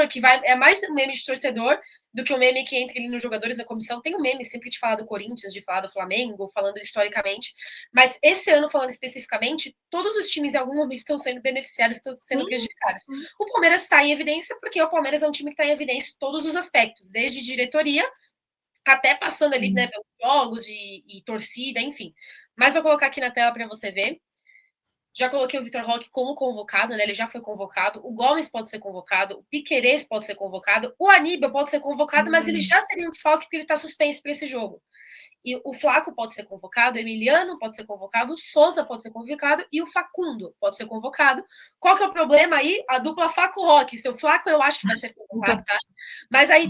Que vai. É mais um meme de torcedor do que o meme que entra ali nos jogadores da comissão. Tem um meme sempre de falar do Corinthians, de falar do Flamengo, falando historicamente. Mas esse ano, falando especificamente, todos os times em algum momento estão sendo beneficiados, estão sendo Sim, prejudicados. sim. O Palmeiras está em evidência porque o Palmeiras é um time que está em evidência em todos os aspectos, desde diretoria até passando ali, né, pelos jogos e torcida, enfim. Mas vou colocar aqui na tela para você ver. Já coloquei o Vitor Roque como convocado, né? Ele já foi convocado. O Gomes pode ser convocado. O Piquerez pode ser convocado. O Aníbal pode ser convocado, mas ele já seria um desfalque porque ele está suspenso para esse jogo. E o Flaco pode ser convocado, o Emiliano pode ser convocado, o Souza pode ser convocado e o Facundo pode ser convocado. Qual que é o problema aí? A dupla Flaco-Roque. Seu Flaco eu acho que vai ser convocado, tá? Mas aí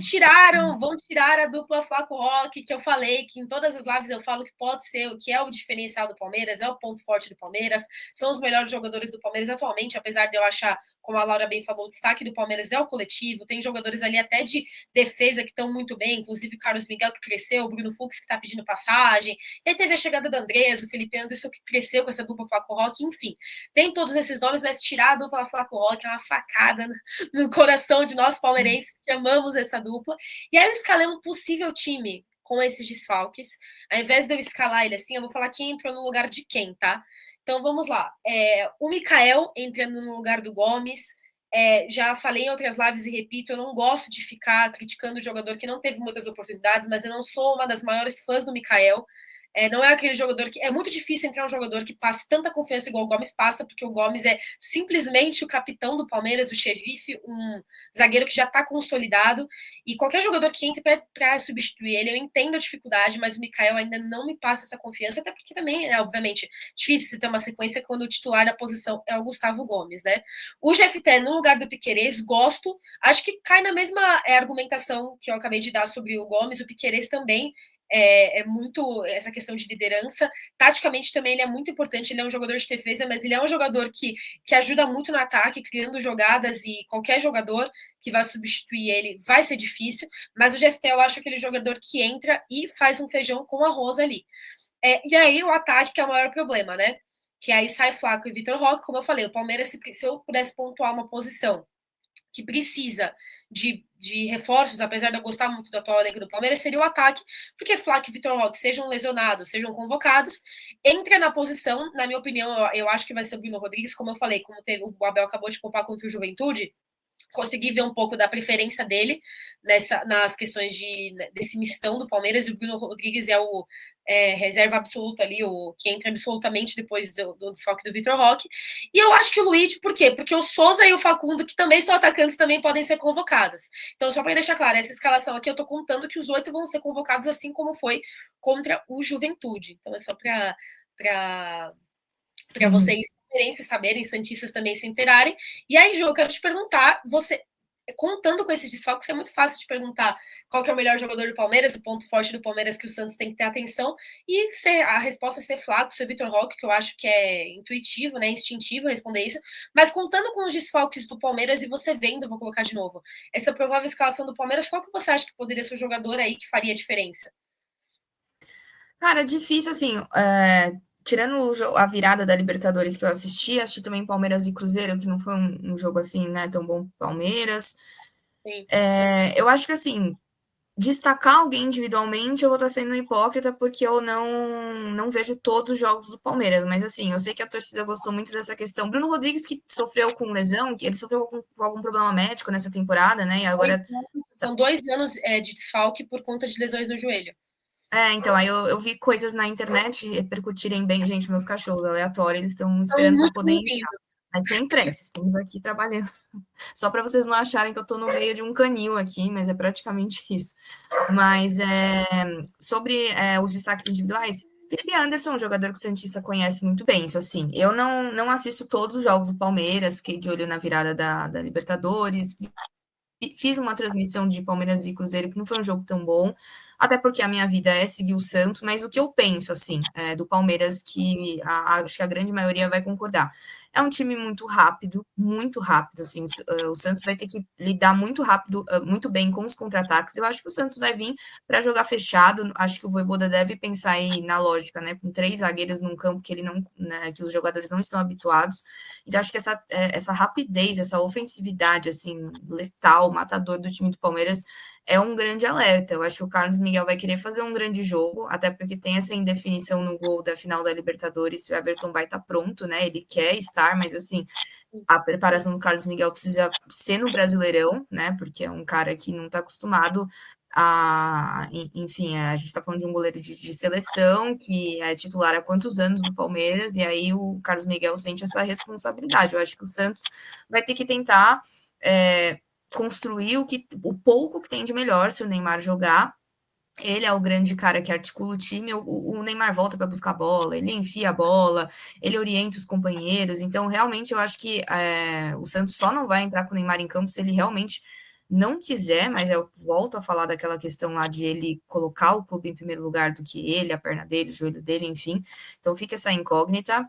vão tirar a dupla Flaco-Roque, que eu falei, que em todas as lives eu falo que pode ser, o que é o diferencial do Palmeiras, é o ponto forte do Palmeiras, são os melhores jogadores do Palmeiras atualmente, apesar de eu achar, como a Laura bem falou, o destaque do Palmeiras é o coletivo, tem jogadores ali até de defesa que estão muito bem, inclusive o Carlos Miguel que cresceu, o Bruno Fux que está pedindo passagem, e aí teve a chegada do Andrés, o Felipe Anderson que cresceu com essa dupla Flaco-Roque, enfim, tem todos esses nomes, mas tirar a dupla Flaco-Roque é uma facada no coração de nós palmeirenses que amamos essa dupla, e aí eu escalei um possível time com esses desfalques, ao invés de eu escalar ele assim, eu vou falar quem entrou no lugar de quem, tá? Então vamos lá, o Mikael entrando no lugar do Gomes. Já falei em outras lives e repito, eu não gosto de ficar criticando o jogador que não teve muitas oportunidades, mas eu não sou uma das maiores fãs do Mikael. Não é aquele jogador que. É muito difícil entrar um jogador que passe tanta confiança igual o Gomes passa, porque o Gomes é simplesmente o capitão do Palmeiras, o xerife, um zagueiro que já está consolidado. E qualquer jogador que entre para substituir ele, eu entendo a dificuldade, mas o Mikael ainda não me passa essa confiança, até porque também é, obviamente, difícil você ter uma sequência quando o titular da posição é o Gustavo Gomes, né? O GFT no lugar do Piquerez, gosto. Acho que cai na mesma argumentação que eu acabei de dar sobre o Gomes, o Piquerez também é muito essa questão de liderança. Taticamente também ele é muito importante, ele é um jogador de defesa, mas ele é um jogador que ajuda muito no ataque, criando jogadas, e qualquer jogador que vai substituir ele vai ser difícil, mas o GFT eu acho aquele jogador que entra e faz um feijão com arroz ali. E aí o ataque que é o maior problema, né? Que aí sai Flaco e Vitor Roque, como eu falei, o Palmeiras, se eu pudesse pontuar uma posição que precisa de reforços, apesar de eu gostar muito do atual elenco do Palmeiras, seria o ataque, porque Flaco e Vitor Roque, sejam lesionados, sejam convocados, entra na posição, na minha opinião, eu acho que vai ser o Bruno Rodrigues, como eu falei, como o Abel acabou de poupar contra o Juventude, consegui ver um pouco da preferência dele nas questões desse mistão do Palmeiras, e o Bruno Rodrigues é o reserva absoluta ali, o que entra absolutamente depois do desfalque do Vitor Roque. E eu acho que o Luiz, por quê? Porque o Souza e o Facundo, que também são atacantes, também podem ser convocados. Então, só para deixar claro, essa escalação aqui, eu tô contando que os 8 vão ser convocados, assim como foi contra o Juventude. Então, é só para vocês saberem, santistas também se interarem. E aí, Ju, eu quero te perguntar, você, contando com esses desfalques, que é muito fácil de perguntar qual que é o melhor jogador do Palmeiras, o ponto forte do Palmeiras que o Santos tem que ter atenção, e a resposta ser Flaco, ser Vitor Roque, que eu acho que é intuitivo, né, instintivo responder isso, mas contando com os desfalques do Palmeiras e você vendo, vou colocar de novo, essa provável escalação do Palmeiras, qual que você acha que poderia ser o jogador aí que faria a diferença? Cara, é difícil, assim, tirando a virada da Libertadores que eu assisti também Palmeiras e Cruzeiro, que não foi um jogo, assim, né, tão bom pro Palmeiras. Sim. Eu acho que, assim, destacar alguém individualmente, eu vou estar sendo hipócrita, porque eu não vejo todos os jogos do Palmeiras, mas, assim, eu sei que a torcida gostou muito dessa questão. Bruno Rodrigues, que sofreu com lesão, que ele sofreu com algum problema médico nessa temporada, né, e agora... São 2 anos de desfalque por conta de lesões no joelho. Então, aí eu vi coisas na internet repercutirem bem, gente, meus cachorros, aleatório, eles estão São esperando para muito poder entrar. bem-vindos. Mas sem pressa, estamos aqui trabalhando. Só para vocês não acharem que eu estou no meio de um canil aqui, mas é praticamente isso. Mas sobre os destaques individuais, Felipe Anderson, um jogador que o Santista conhece muito bem, isso assim. Eu não assisto todos os jogos do Palmeiras, fiquei de olho na virada da Libertadores, fiz uma transmissão de Palmeiras e Cruzeiro, que não foi um jogo tão bom, até porque a minha vida é seguir o Santos, mas o que eu penso, assim, do Palmeiras, que acho que a grande maioria vai concordar. É um time muito rápido, assim, o Santos vai ter que lidar muito rápido, muito bem com os contra-ataques. Eu acho que o Santos vai vir para jogar fechado, acho que o Vojvoda deve pensar aí na lógica, né, com 3 zagueiros num campo que ele não, né, que os jogadores não estão habituados. Então, acho que essa rapidez, essa ofensividade, assim, letal, matador do time do Palmeiras é um grande alerta. Eu acho que o Carlos Miguel vai querer fazer um grande jogo, até porque tem essa indefinição no gol da final da Libertadores, se o Everton vai estar pronto, né? Ele quer estar, mas assim, a preparação do Carlos Miguel precisa ser no Brasileirão, né? Porque é um cara que não está acostumado enfim, a gente está falando de um goleiro de seleção que é titular há quantos anos do Palmeiras, e aí o Carlos Miguel sente essa responsabilidade. Eu acho que o Santos vai ter que tentar construir o pouco que tem de melhor se o Neymar jogar. Ele é o grande cara que articula o time. O Neymar volta para buscar a bola, ele enfia a bola, ele orienta os companheiros. Então, realmente, eu acho que o Santos só não vai entrar com o Neymar em campo se ele realmente não quiser. Mas eu volto a falar daquela questão lá de ele colocar o clube em primeiro lugar do que ele, a perna dele, o joelho dele, enfim. Então, fica essa incógnita.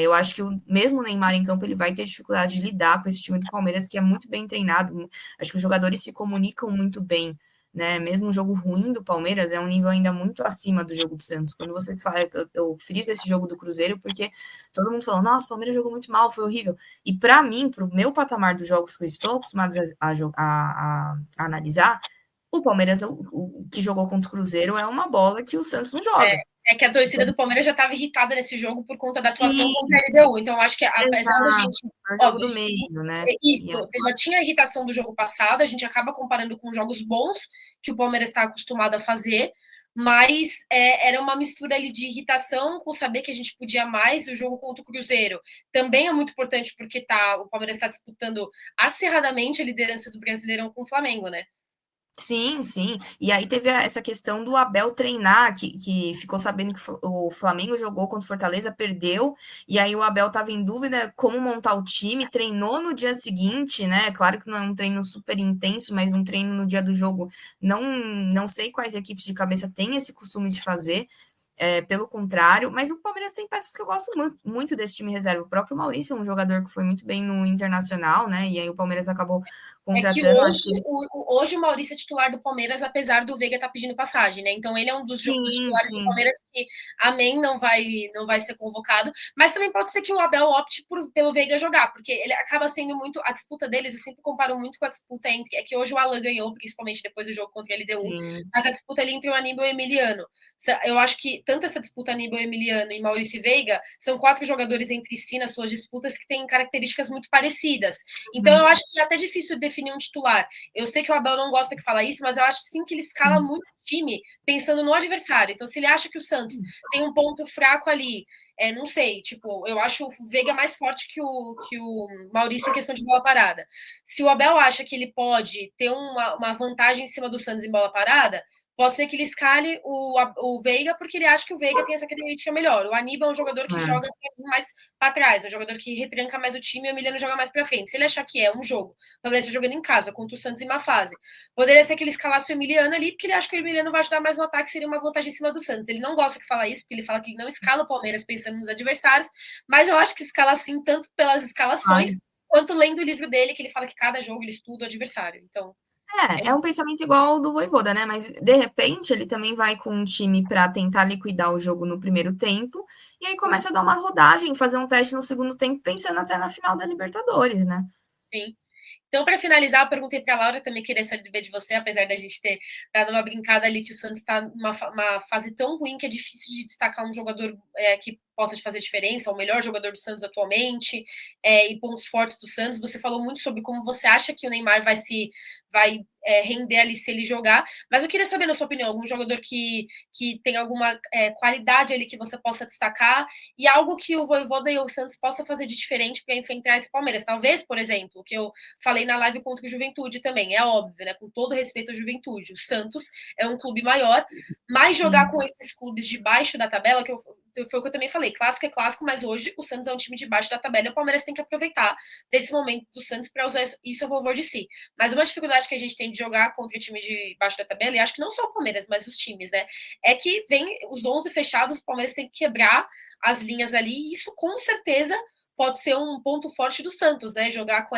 Eu acho que mesmo o Neymar em campo ele vai ter dificuldade de lidar com esse time do Palmeiras, que é muito bem treinado. Acho que os jogadores se comunicam muito bem, né? Mesmo um jogo ruim do Palmeiras é um nível ainda muito acima do jogo do Santos. Quando vocês falam, eu friso esse jogo do Cruzeiro porque todo mundo falou, nossa, o Palmeiras jogou muito mal, foi horrível. E para mim, para o meu patamar dos jogos que eu estou acostumado a analisar, o Palmeiras, o que jogou contra o Cruzeiro, é uma bola que o Santos não joga. É que a torcida do Palmeiras já estava irritada nesse jogo por conta da atuação Sim, contra a LDU. Então, eu acho que apesar da exato, gente. é o jogo Óbvio, do meio, né? isso, já tinha a irritação do jogo passado, a gente acaba comparando com jogos bons que o Palmeiras está acostumado a fazer, mas era uma mistura ali de irritação com saber que a gente podia mais. O jogo contra o Cruzeiro também é muito importante porque o Palmeiras está disputando acirradamente a liderança do Brasileirão com o Flamengo, né? Sim, sim. E aí teve essa questão do Abel treinar, que ficou sabendo que o Flamengo jogou contra o Fortaleza, perdeu, e aí o Abel estava em dúvida como montar o time, treinou no dia seguinte, né? Claro que não é um treino super intenso, mas um treino no dia do jogo, não sei quais equipes de cabeça têm esse costume de fazer, pelo contrário, mas o Palmeiras tem peças que eu gosto muito desse time reserva. O próprio Maurício é um jogador que foi muito bem no Internacional, né? E aí o Palmeiras acabou É que contratando, hoje acho que ele. hoje o Maurício é titular do Palmeiras, apesar do Veiga estar pedindo passagem, né? Então ele é um dos Sim, titulares do sim. Palmeiras que, amém, não vai ser convocado. Mas também pode ser que o Abel opte pelo Veiga jogar, porque ele acaba sendo muito. A disputa deles, eu sempre comparo muito com a disputa entre. É que hoje o Alan ganhou, principalmente depois do jogo contra a LDU, Sim. mas a disputa ali entre o Aníbal e o Emiliano. Eu acho que tanto essa disputa Aníbal, Emiliano e Maurício e Veiga são 4 jogadores entre si nas suas disputas que têm características muito parecidas. Então, eu acho que é até difícil definir um titular. Eu sei que o Abel não gosta que fala isso, mas eu acho sim que ele escala muito o time pensando no adversário. Então, se ele acha que o Santos tem um ponto fraco ali, não sei, tipo, eu acho o Veiga mais forte que o Maurício em questão de bola parada. Se o Abel acha que ele pode ter uma vantagem em cima do Santos em bola parada, pode ser que ele escale o Veiga, porque ele acha que o Veiga tem essa característica melhor. O Aníbal é um jogador que joga mais para trás, é um jogador que retranca mais o time e o Emiliano joga mais para frente. Se ele achar que é um jogo, o Palmeiras jogando em casa contra o Santos em uma fase, poderia ser que ele escalasse o Emiliano ali, porque ele acha que o Emiliano vai ajudar mais no ataque, seria uma vantagem em cima do Santos. Ele não gosta que fala isso, porque ele fala que ele não escala o Palmeiras pensando nos adversários, mas eu acho que escala assim, tanto pelas escalações, Ai, quanto lendo o livro dele, que ele fala que cada jogo ele estuda o adversário. Então, é um pensamento igual ao do Vojvoda, né? Mas de repente ele também vai com um time para tentar liquidar o jogo no primeiro tempo, e aí começa a dar uma rodagem, fazer um teste no segundo tempo, pensando até na final da Libertadores, né? sim. Então, para finalizar, eu perguntei para a Laura, também queria saber de você, apesar da gente ter dado uma brincada ali que o Santos está numa fase tão ruim que é difícil de destacar um jogador que possa te fazer diferença, o melhor jogador do Santos atualmente, e pontos fortes do Santos. Você falou muito sobre como você acha que o Neymar vai render ali se ele jogar, mas eu queria saber, na sua opinião, algum jogador que tem alguma qualidade ali que você possa destacar e algo que o Vojvoda e o Santos possa fazer de diferente para enfrentar esse Palmeiras. Talvez, por exemplo, que eu falei na live contra o Juventude também, é óbvio, né? Com todo respeito à Juventude. O Santos é um clube maior, mas jogar com esses clubes de baixo da tabela, foi o que eu também falei, clássico é clássico, mas hoje o Santos é um time de baixo da tabela e o Palmeiras tem que aproveitar desse momento do Santos para usar isso a favor de si. Mas uma dificuldade que a gente tem de jogar contra o time de baixo da tabela, e acho que não só o Palmeiras, mas os times, né? É que vem os 11 fechados, o Palmeiras tem que quebrar as linhas ali, e isso com certeza pode ser um ponto forte do Santos, né? Jogar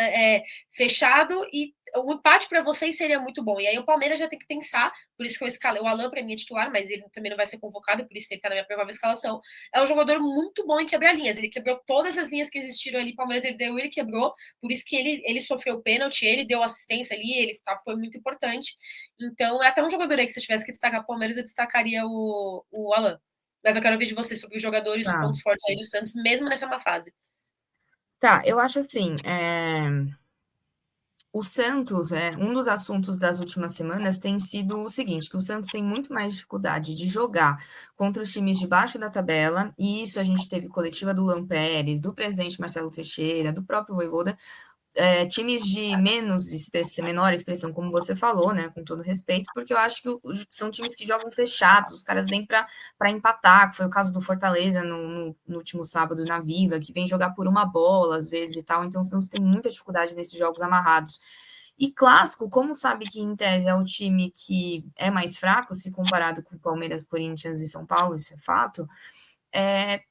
fechado e o empate para vocês seria muito bom. E aí o Palmeiras já tem que pensar, por isso que eu escalei o Alan para mim é titular, mas ele também não vai ser convocado, por isso ele está na minha provável escalação. É um jogador muito bom em quebrar linhas. Ele quebrou todas as linhas que existiram ali, o Palmeiras ele quebrou, por isso que ele sofreu o pênalti, ele deu assistência ali, foi muito importante. Então, é até um jogador aí que se eu tivesse que destacar o Palmeiras, eu destacaria o Alan. Mas eu quero ouvir de você sobre os jogadores e os Tá. pontos fortes aí do Santos, mesmo nessa má fase. Tá, eu acho assim, o Santos, um dos assuntos das últimas semanas tem sido o seguinte, que o Santos tem muito mais dificuldade de jogar contra os times de baixo da tabela, e isso a gente teve coletiva do Lampérez, do presidente Marcelo Teixeira, do próprio Vojvoda, times de menor expressão, como você falou, né, com todo respeito, porque eu acho que são times que jogam fechados, os caras vêm para empatar, que foi o caso do Fortaleza no último sábado na Vila, que vem jogar por uma bola às vezes e tal, então o Santos tem muita dificuldade nesses jogos amarrados. E clássico, como sabe que em tese é o time que é mais fraco, se comparado com Palmeiras, Corinthians e São Paulo, isso é fato,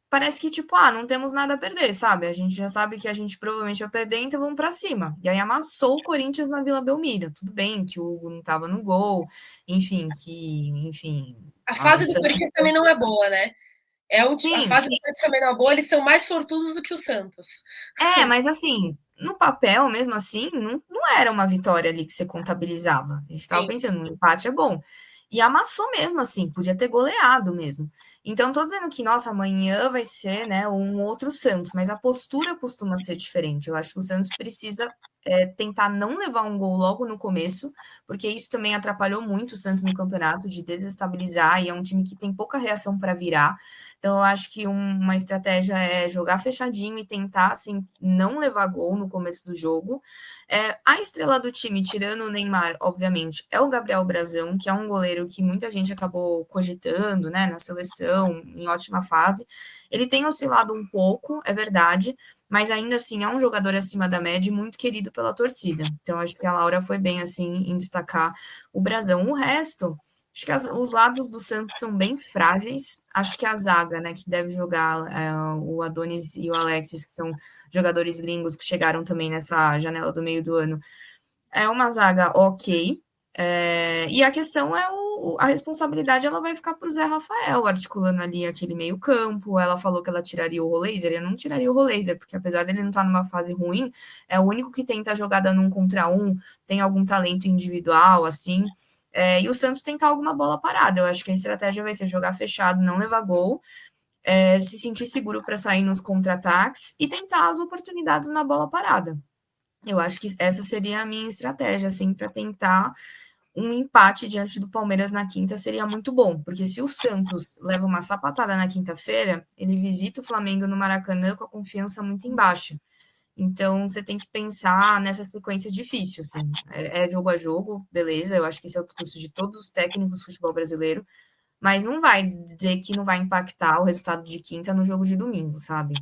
parece que, tipo, não temos nada a perder, sabe? A gente já sabe que a gente provavelmente vai perder, então vamos pra cima. E aí amassou o Corinthians na Vila Belmiro. Tudo bem que o Hugo não tava no gol, enfim, A o fase do Santos. Corinthians também não é boa, né? A Sim, fase do Corinthians também não é boa, eles são mais sortudos do que o Santos. mas assim, no papel, mesmo assim, não era uma vitória ali que você contabilizava. A gente estava Sim. pensando, um empate é bom. E amassou mesmo, assim, podia ter goleado mesmo. Então, tô dizendo que, nossa, amanhã vai ser, né, um outro Santos, mas a postura costuma ser diferente. Eu acho que o Santos precisa tentar não levar um gol logo no começo, porque isso também atrapalhou muito o Santos no campeonato, de desestabilizar, e é um time que tem pouca reação para virar. Então, eu acho que uma estratégia é jogar fechadinho e tentar, assim, não levar gol no começo do jogo. A estrela do time, tirando o Neymar, obviamente, é o Gabriel Brazão, que é um goleiro que muita gente acabou cogitando, né, na seleção, em ótima fase. Ele tem oscilado um pouco, é verdade, mas ainda assim é um jogador acima da média e muito querido pela torcida. Então, acho que a Laura foi bem, assim, em destacar o Brazão. O resto, acho que os lados do Santos são bem frágeis. Acho que a zaga, né, que deve jogar o Adonis e o Alexis, que são jogadores gringos que chegaram também nessa janela do meio do ano, é uma zaga ok. E a questão é a responsabilidade, ela vai ficar para o Zé Rafael, articulando ali aquele meio campo. Ela falou que ela tiraria o Roleiser, eu não tiraria o Roleiser, porque apesar dele não estar numa fase ruim, é o único que tenta jogada num contra um, tem algum talento individual, assim. E o Santos tentar alguma bola parada. Eu acho que a estratégia vai ser jogar fechado, não levar gol, se sentir seguro para sair nos contra-ataques e tentar as oportunidades na bola parada. Eu acho que essa seria a minha estratégia, assim, para tentar um empate diante do Palmeiras na quinta seria muito bom, porque se o Santos leva uma sapatada na quinta-feira, ele visita o Flamengo no Maracanã com a confiança muito embaixo. Então, você tem que pensar nessa sequência difícil, assim. É jogo a jogo, beleza, eu acho que esse é o discurso de todos os técnicos do futebol brasileiro, mas não vai dizer que não vai impactar o resultado de quinta no jogo de domingo, sabe?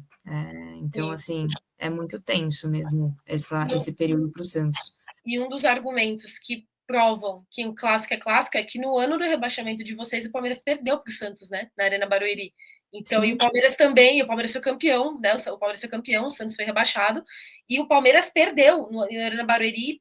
Então, Sim. assim, é muito tenso mesmo esse período para o Santos. E um dos argumentos que provam que o clássico é clássico é que no ano do rebaixamento de vocês, o Palmeiras perdeu para o Santos, né? Na Arena Barueri. Então, Sim. e o Palmeiras também, o Palmeiras foi campeão, né? O Palmeiras foi campeão, o Santos foi rebaixado, e o Palmeiras perdeu na Arena Barueri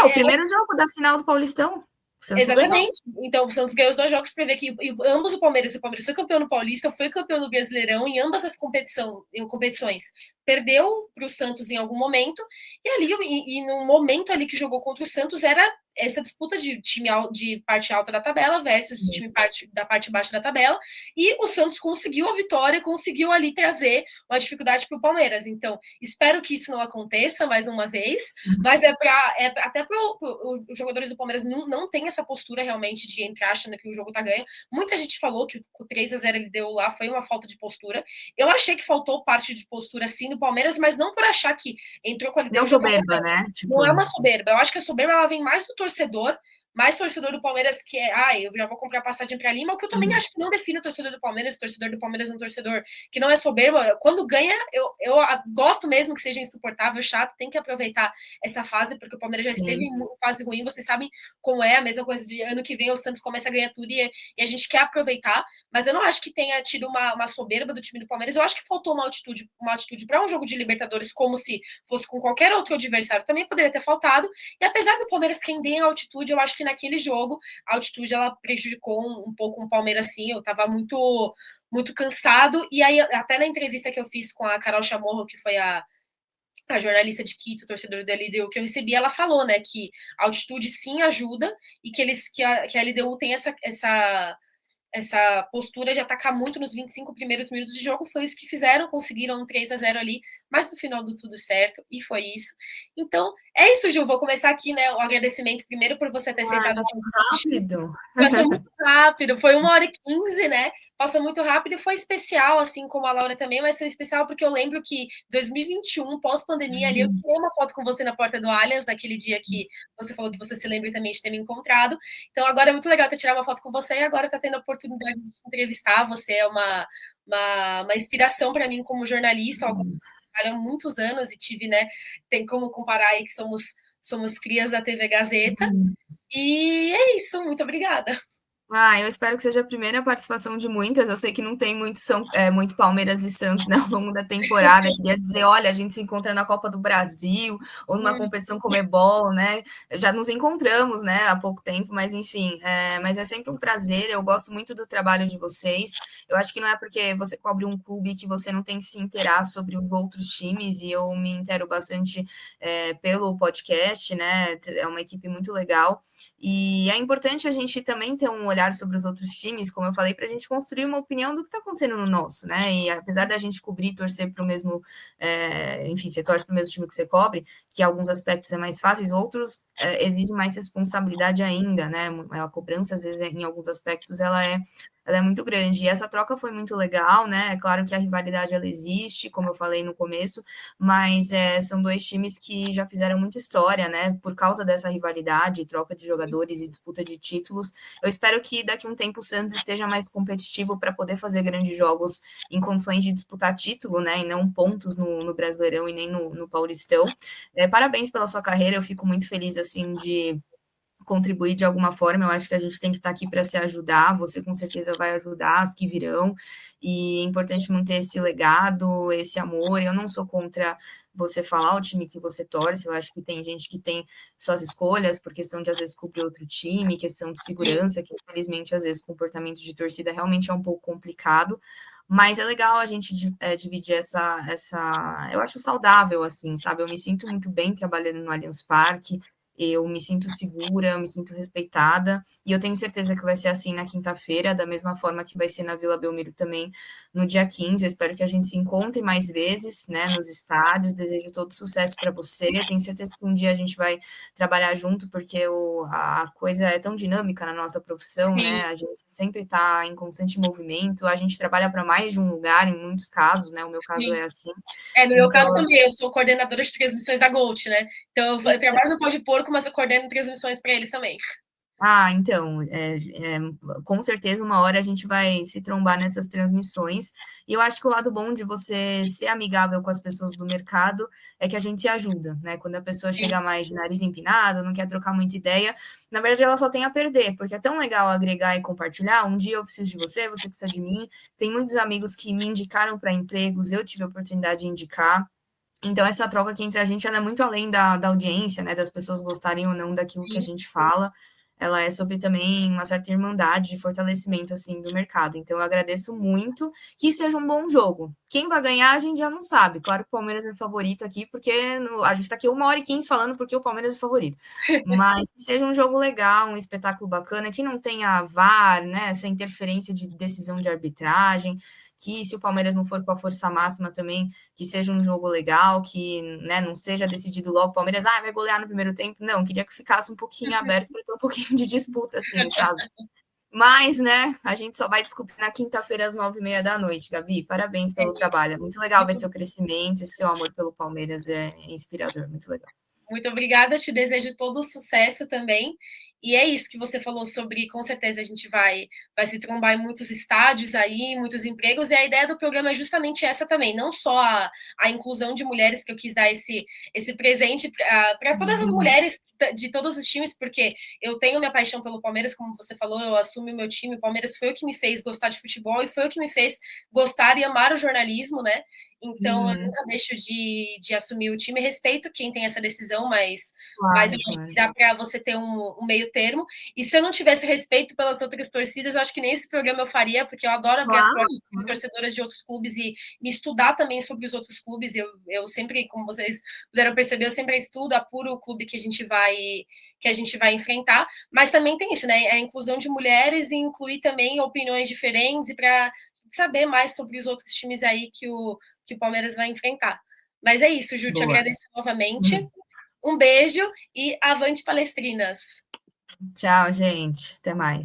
O primeiro jogo da final do Paulistão. O Santos ganhou. Exatamente. Então, o Santos ganhou os 2 jogos para ver que ambos o Palmeiras foi campeão no Paulista, foi campeão no Brasileirão, em ambas as competições. Perdeu para o Santos em algum momento, e ali, e no momento ali que jogou contra o Santos, era essa disputa de time de parte alta da tabela versus time da parte baixa da tabela, e o Santos conseguiu a vitória, conseguiu ali trazer uma dificuldade para o Palmeiras. Então, espero que isso não aconteça mais uma vez, mas até para os jogadores do Palmeiras não tem essa postura realmente de entrar achando que o jogo tá ganho. Muita gente falou que o 3-0 ele deu lá foi uma falta de postura. Eu achei que faltou parte de postura sim do Palmeiras, mas não por achar que entrou com a Não soberba, né? Não é uma soberba. Eu acho que a soberba ela vem mais do torcedor, mais torcedor do Palmeiras que eu já vou comprar passagem para Lima, o que eu também acho que não define o torcedor do Palmeiras. O torcedor do Palmeiras é um torcedor que não é soberbo. Quando ganha, eu gosto mesmo que seja insuportável, chato, tem que aproveitar essa fase, porque o Palmeiras já esteve em fase ruim, vocês sabem como é, a mesma coisa de ano que vem o Santos começa a ganhar tudo e a gente quer aproveitar, mas eu não acho que tenha tido uma soberba do time do Palmeiras. Eu acho que faltou uma atitude para um jogo de Libertadores, como se fosse com qualquer outro adversário, também poderia ter faltado, e apesar do Palmeiras render em altitude, eu acho que naquele jogo a altitude ela prejudicou um pouco o Palmeiras, sim. Eu estava muito cansado, e aí até na entrevista que eu fiz com a Carol Chamorro, que foi a jornalista de Quito, torcedora da LDU, que eu recebi, ela falou, né, que a altitude sim ajuda e que a LDU tem essa postura de atacar muito nos 25 primeiros minutos de jogo, foi isso que fizeram, conseguiram um 3-0 ali, mas no final deu tudo certo, e foi isso. Então, é isso, Ju, vou começar aqui, né, o agradecimento primeiro por você ter aceitado. Rápido. Passou muito rápido, foi 1h15, né, passou muito rápido, e foi especial, assim como a Laura também, mas foi especial porque eu lembro que 2021, pós-pandemia ali, eu tirei uma foto com você na porta do Allianz, naquele dia que você falou que você se lembra também de ter me encontrado. Então agora é muito legal ter tirado uma foto com você e agora tá tendo a oportunidade de entrevistar. Você é uma inspiração para mim como jornalista, há muitos anos, e tive, né, tem como comparar aí que somos crias da TV Gazeta. E é isso, muito obrigada. Eu espero que seja a primeira participação de muitas. Eu sei que não tem muito Palmeiras e Santos, né, ao longo da temporada. Queria dizer, olha, a gente se encontra na Copa do Brasil ou numa competição Conmebol, né? Já nos encontramos, né, há pouco tempo, mas enfim, mas é sempre um prazer. Eu gosto muito do trabalho de vocês. Eu acho que não é porque você cobre um clube que você não tem que se inteirar sobre os outros times, e eu me inteiro bastante pelo podcast, né? É uma equipe muito legal. E é importante a gente também ter um olhar sobre os outros times, como eu falei, para a gente construir uma opinião do que está acontecendo no nosso, né? E apesar da gente cobrir e torcer para o mesmo, enfim, você torce para o mesmo time que você cobre, que em alguns aspectos é mais fácil, outros exigem mais responsabilidade ainda, né? A cobrança, às vezes, em alguns aspectos, ela é ela é muito grande. E essa troca foi muito legal, né? É claro que a rivalidade ela existe, como eu falei no começo, mas são dois times que já fizeram muita história, né? Por causa dessa rivalidade, troca de jogadores e disputa de títulos. Eu espero que daqui a um tempo o Santos esteja mais competitivo para poder fazer grandes jogos em condições de disputar título, né? E não pontos no Brasileirão e nem no Paulistão. Parabéns pela sua carreira, eu fico muito feliz assim de contribuir de alguma forma. Eu acho que a gente tem que estar aqui para se ajudar. Você com certeza vai ajudar as que virão. E é importante manter esse legado, esse amor. Eu não sou contra você falar o time que você torce. Eu acho que tem gente que tem suas escolhas por questão de às vezes cobrir outro time, questão de segurança, que infelizmente às vezes o comportamento de torcida realmente é um pouco complicado. Mas é legal a gente dividir eu acho saudável, assim, sabe? Eu me sinto muito bem trabalhando no Allianz Parque, eu me sinto segura, eu me sinto respeitada, e eu tenho certeza que vai ser assim na quinta-feira, da mesma forma que vai ser na Vila Belmiro também no dia 15. Eu espero que a gente se encontre mais vezes, né, nos estádios. Desejo todo sucesso para você. Tenho certeza que um dia a gente vai trabalhar junto, porque a coisa é tão dinâmica na nossa profissão, Sim. né? A gente sempre está em constante movimento, a gente trabalha para mais de um lugar, em muitos casos, né? O meu caso Sim. é assim. No meu Então, caso também, eu sou coordenadora de transmissões da Gold, né? Então, eu trabalho no Pão de Porco, mas eu coordeno transmissões para eles também. Então, com certeza uma hora a gente vai se trombar nessas transmissões, e eu acho que o lado bom de você ser amigável com as pessoas do mercado é que a gente se ajuda, né? Quando a pessoa Sim. chega mais de nariz empinado, não quer trocar muita ideia, na verdade ela só tem a perder, porque é tão legal agregar e compartilhar. Um dia eu preciso de você, você precisa de mim. Tem muitos amigos que me indicaram para empregos, eu tive a oportunidade de indicar. Então, essa troca aqui entre a gente ela é muito além da audiência, né? Das pessoas gostarem ou não daquilo que a Sim. gente fala. Ela é sobre também uma certa irmandade de fortalecimento assim do mercado. Então, eu agradeço muito que seja um bom jogo. Quem vai ganhar, a gente já não sabe. Claro que o Palmeiras é favorito aqui, porque a gente está aqui 1h15 falando porque o Palmeiras é favorito. Mas que seja um jogo legal, um espetáculo bacana, que não tenha VAR, né? Essa interferência de decisão de arbitragem, que se o Palmeiras não for com a força máxima também, que seja um jogo legal, que, né, não seja decidido logo, o Palmeiras vai golear no primeiro tempo. Não, queria que ficasse um pouquinho aberto para ter um pouquinho de disputa, assim, sabe? Mas, né, a gente só vai descobrir na quinta-feira às 9h30 da noite, Gabi. Parabéns pelo trabalho. É muito legal ver seu crescimento, esse seu amor pelo Palmeiras é inspirador, muito legal. Muito obrigada, te desejo todo o sucesso também. E é isso que você falou sobre, com certeza a gente vai se trombar em muitos estádios aí, muitos empregos, e a ideia do programa é justamente essa também, não só a inclusão de mulheres, que eu quis dar esse presente para todas as mulheres de todos os times, porque eu tenho minha paixão pelo Palmeiras, como você falou, eu assumo o meu time, o Palmeiras foi o que me fez gostar de futebol e foi o que me fez gostar e amar o jornalismo, né? Então, eu nunca deixo de assumir o time. Respeito quem tem essa decisão, mas Claro, eu acho claro. que dá para você ter um meio termo. E se eu não tivesse respeito pelas outras torcidas, eu acho que nem esse programa eu faria, porque eu adoro abrir as Claro, portas para torcedoras de outros clubes e me estudar também sobre os outros clubes. Eu sempre, como vocês puderam perceber, eu sempre estudo, apuro o clube que a gente vai enfrentar. Mas também tem isso, né? A inclusão de mulheres e incluir também opiniões diferentes e para saber mais sobre os outros times aí que o Palmeiras vai enfrentar. Mas é isso, Ju, te boa. agradeço novamente. Um beijo e avante palestrinas. Tchau, gente. Até mais.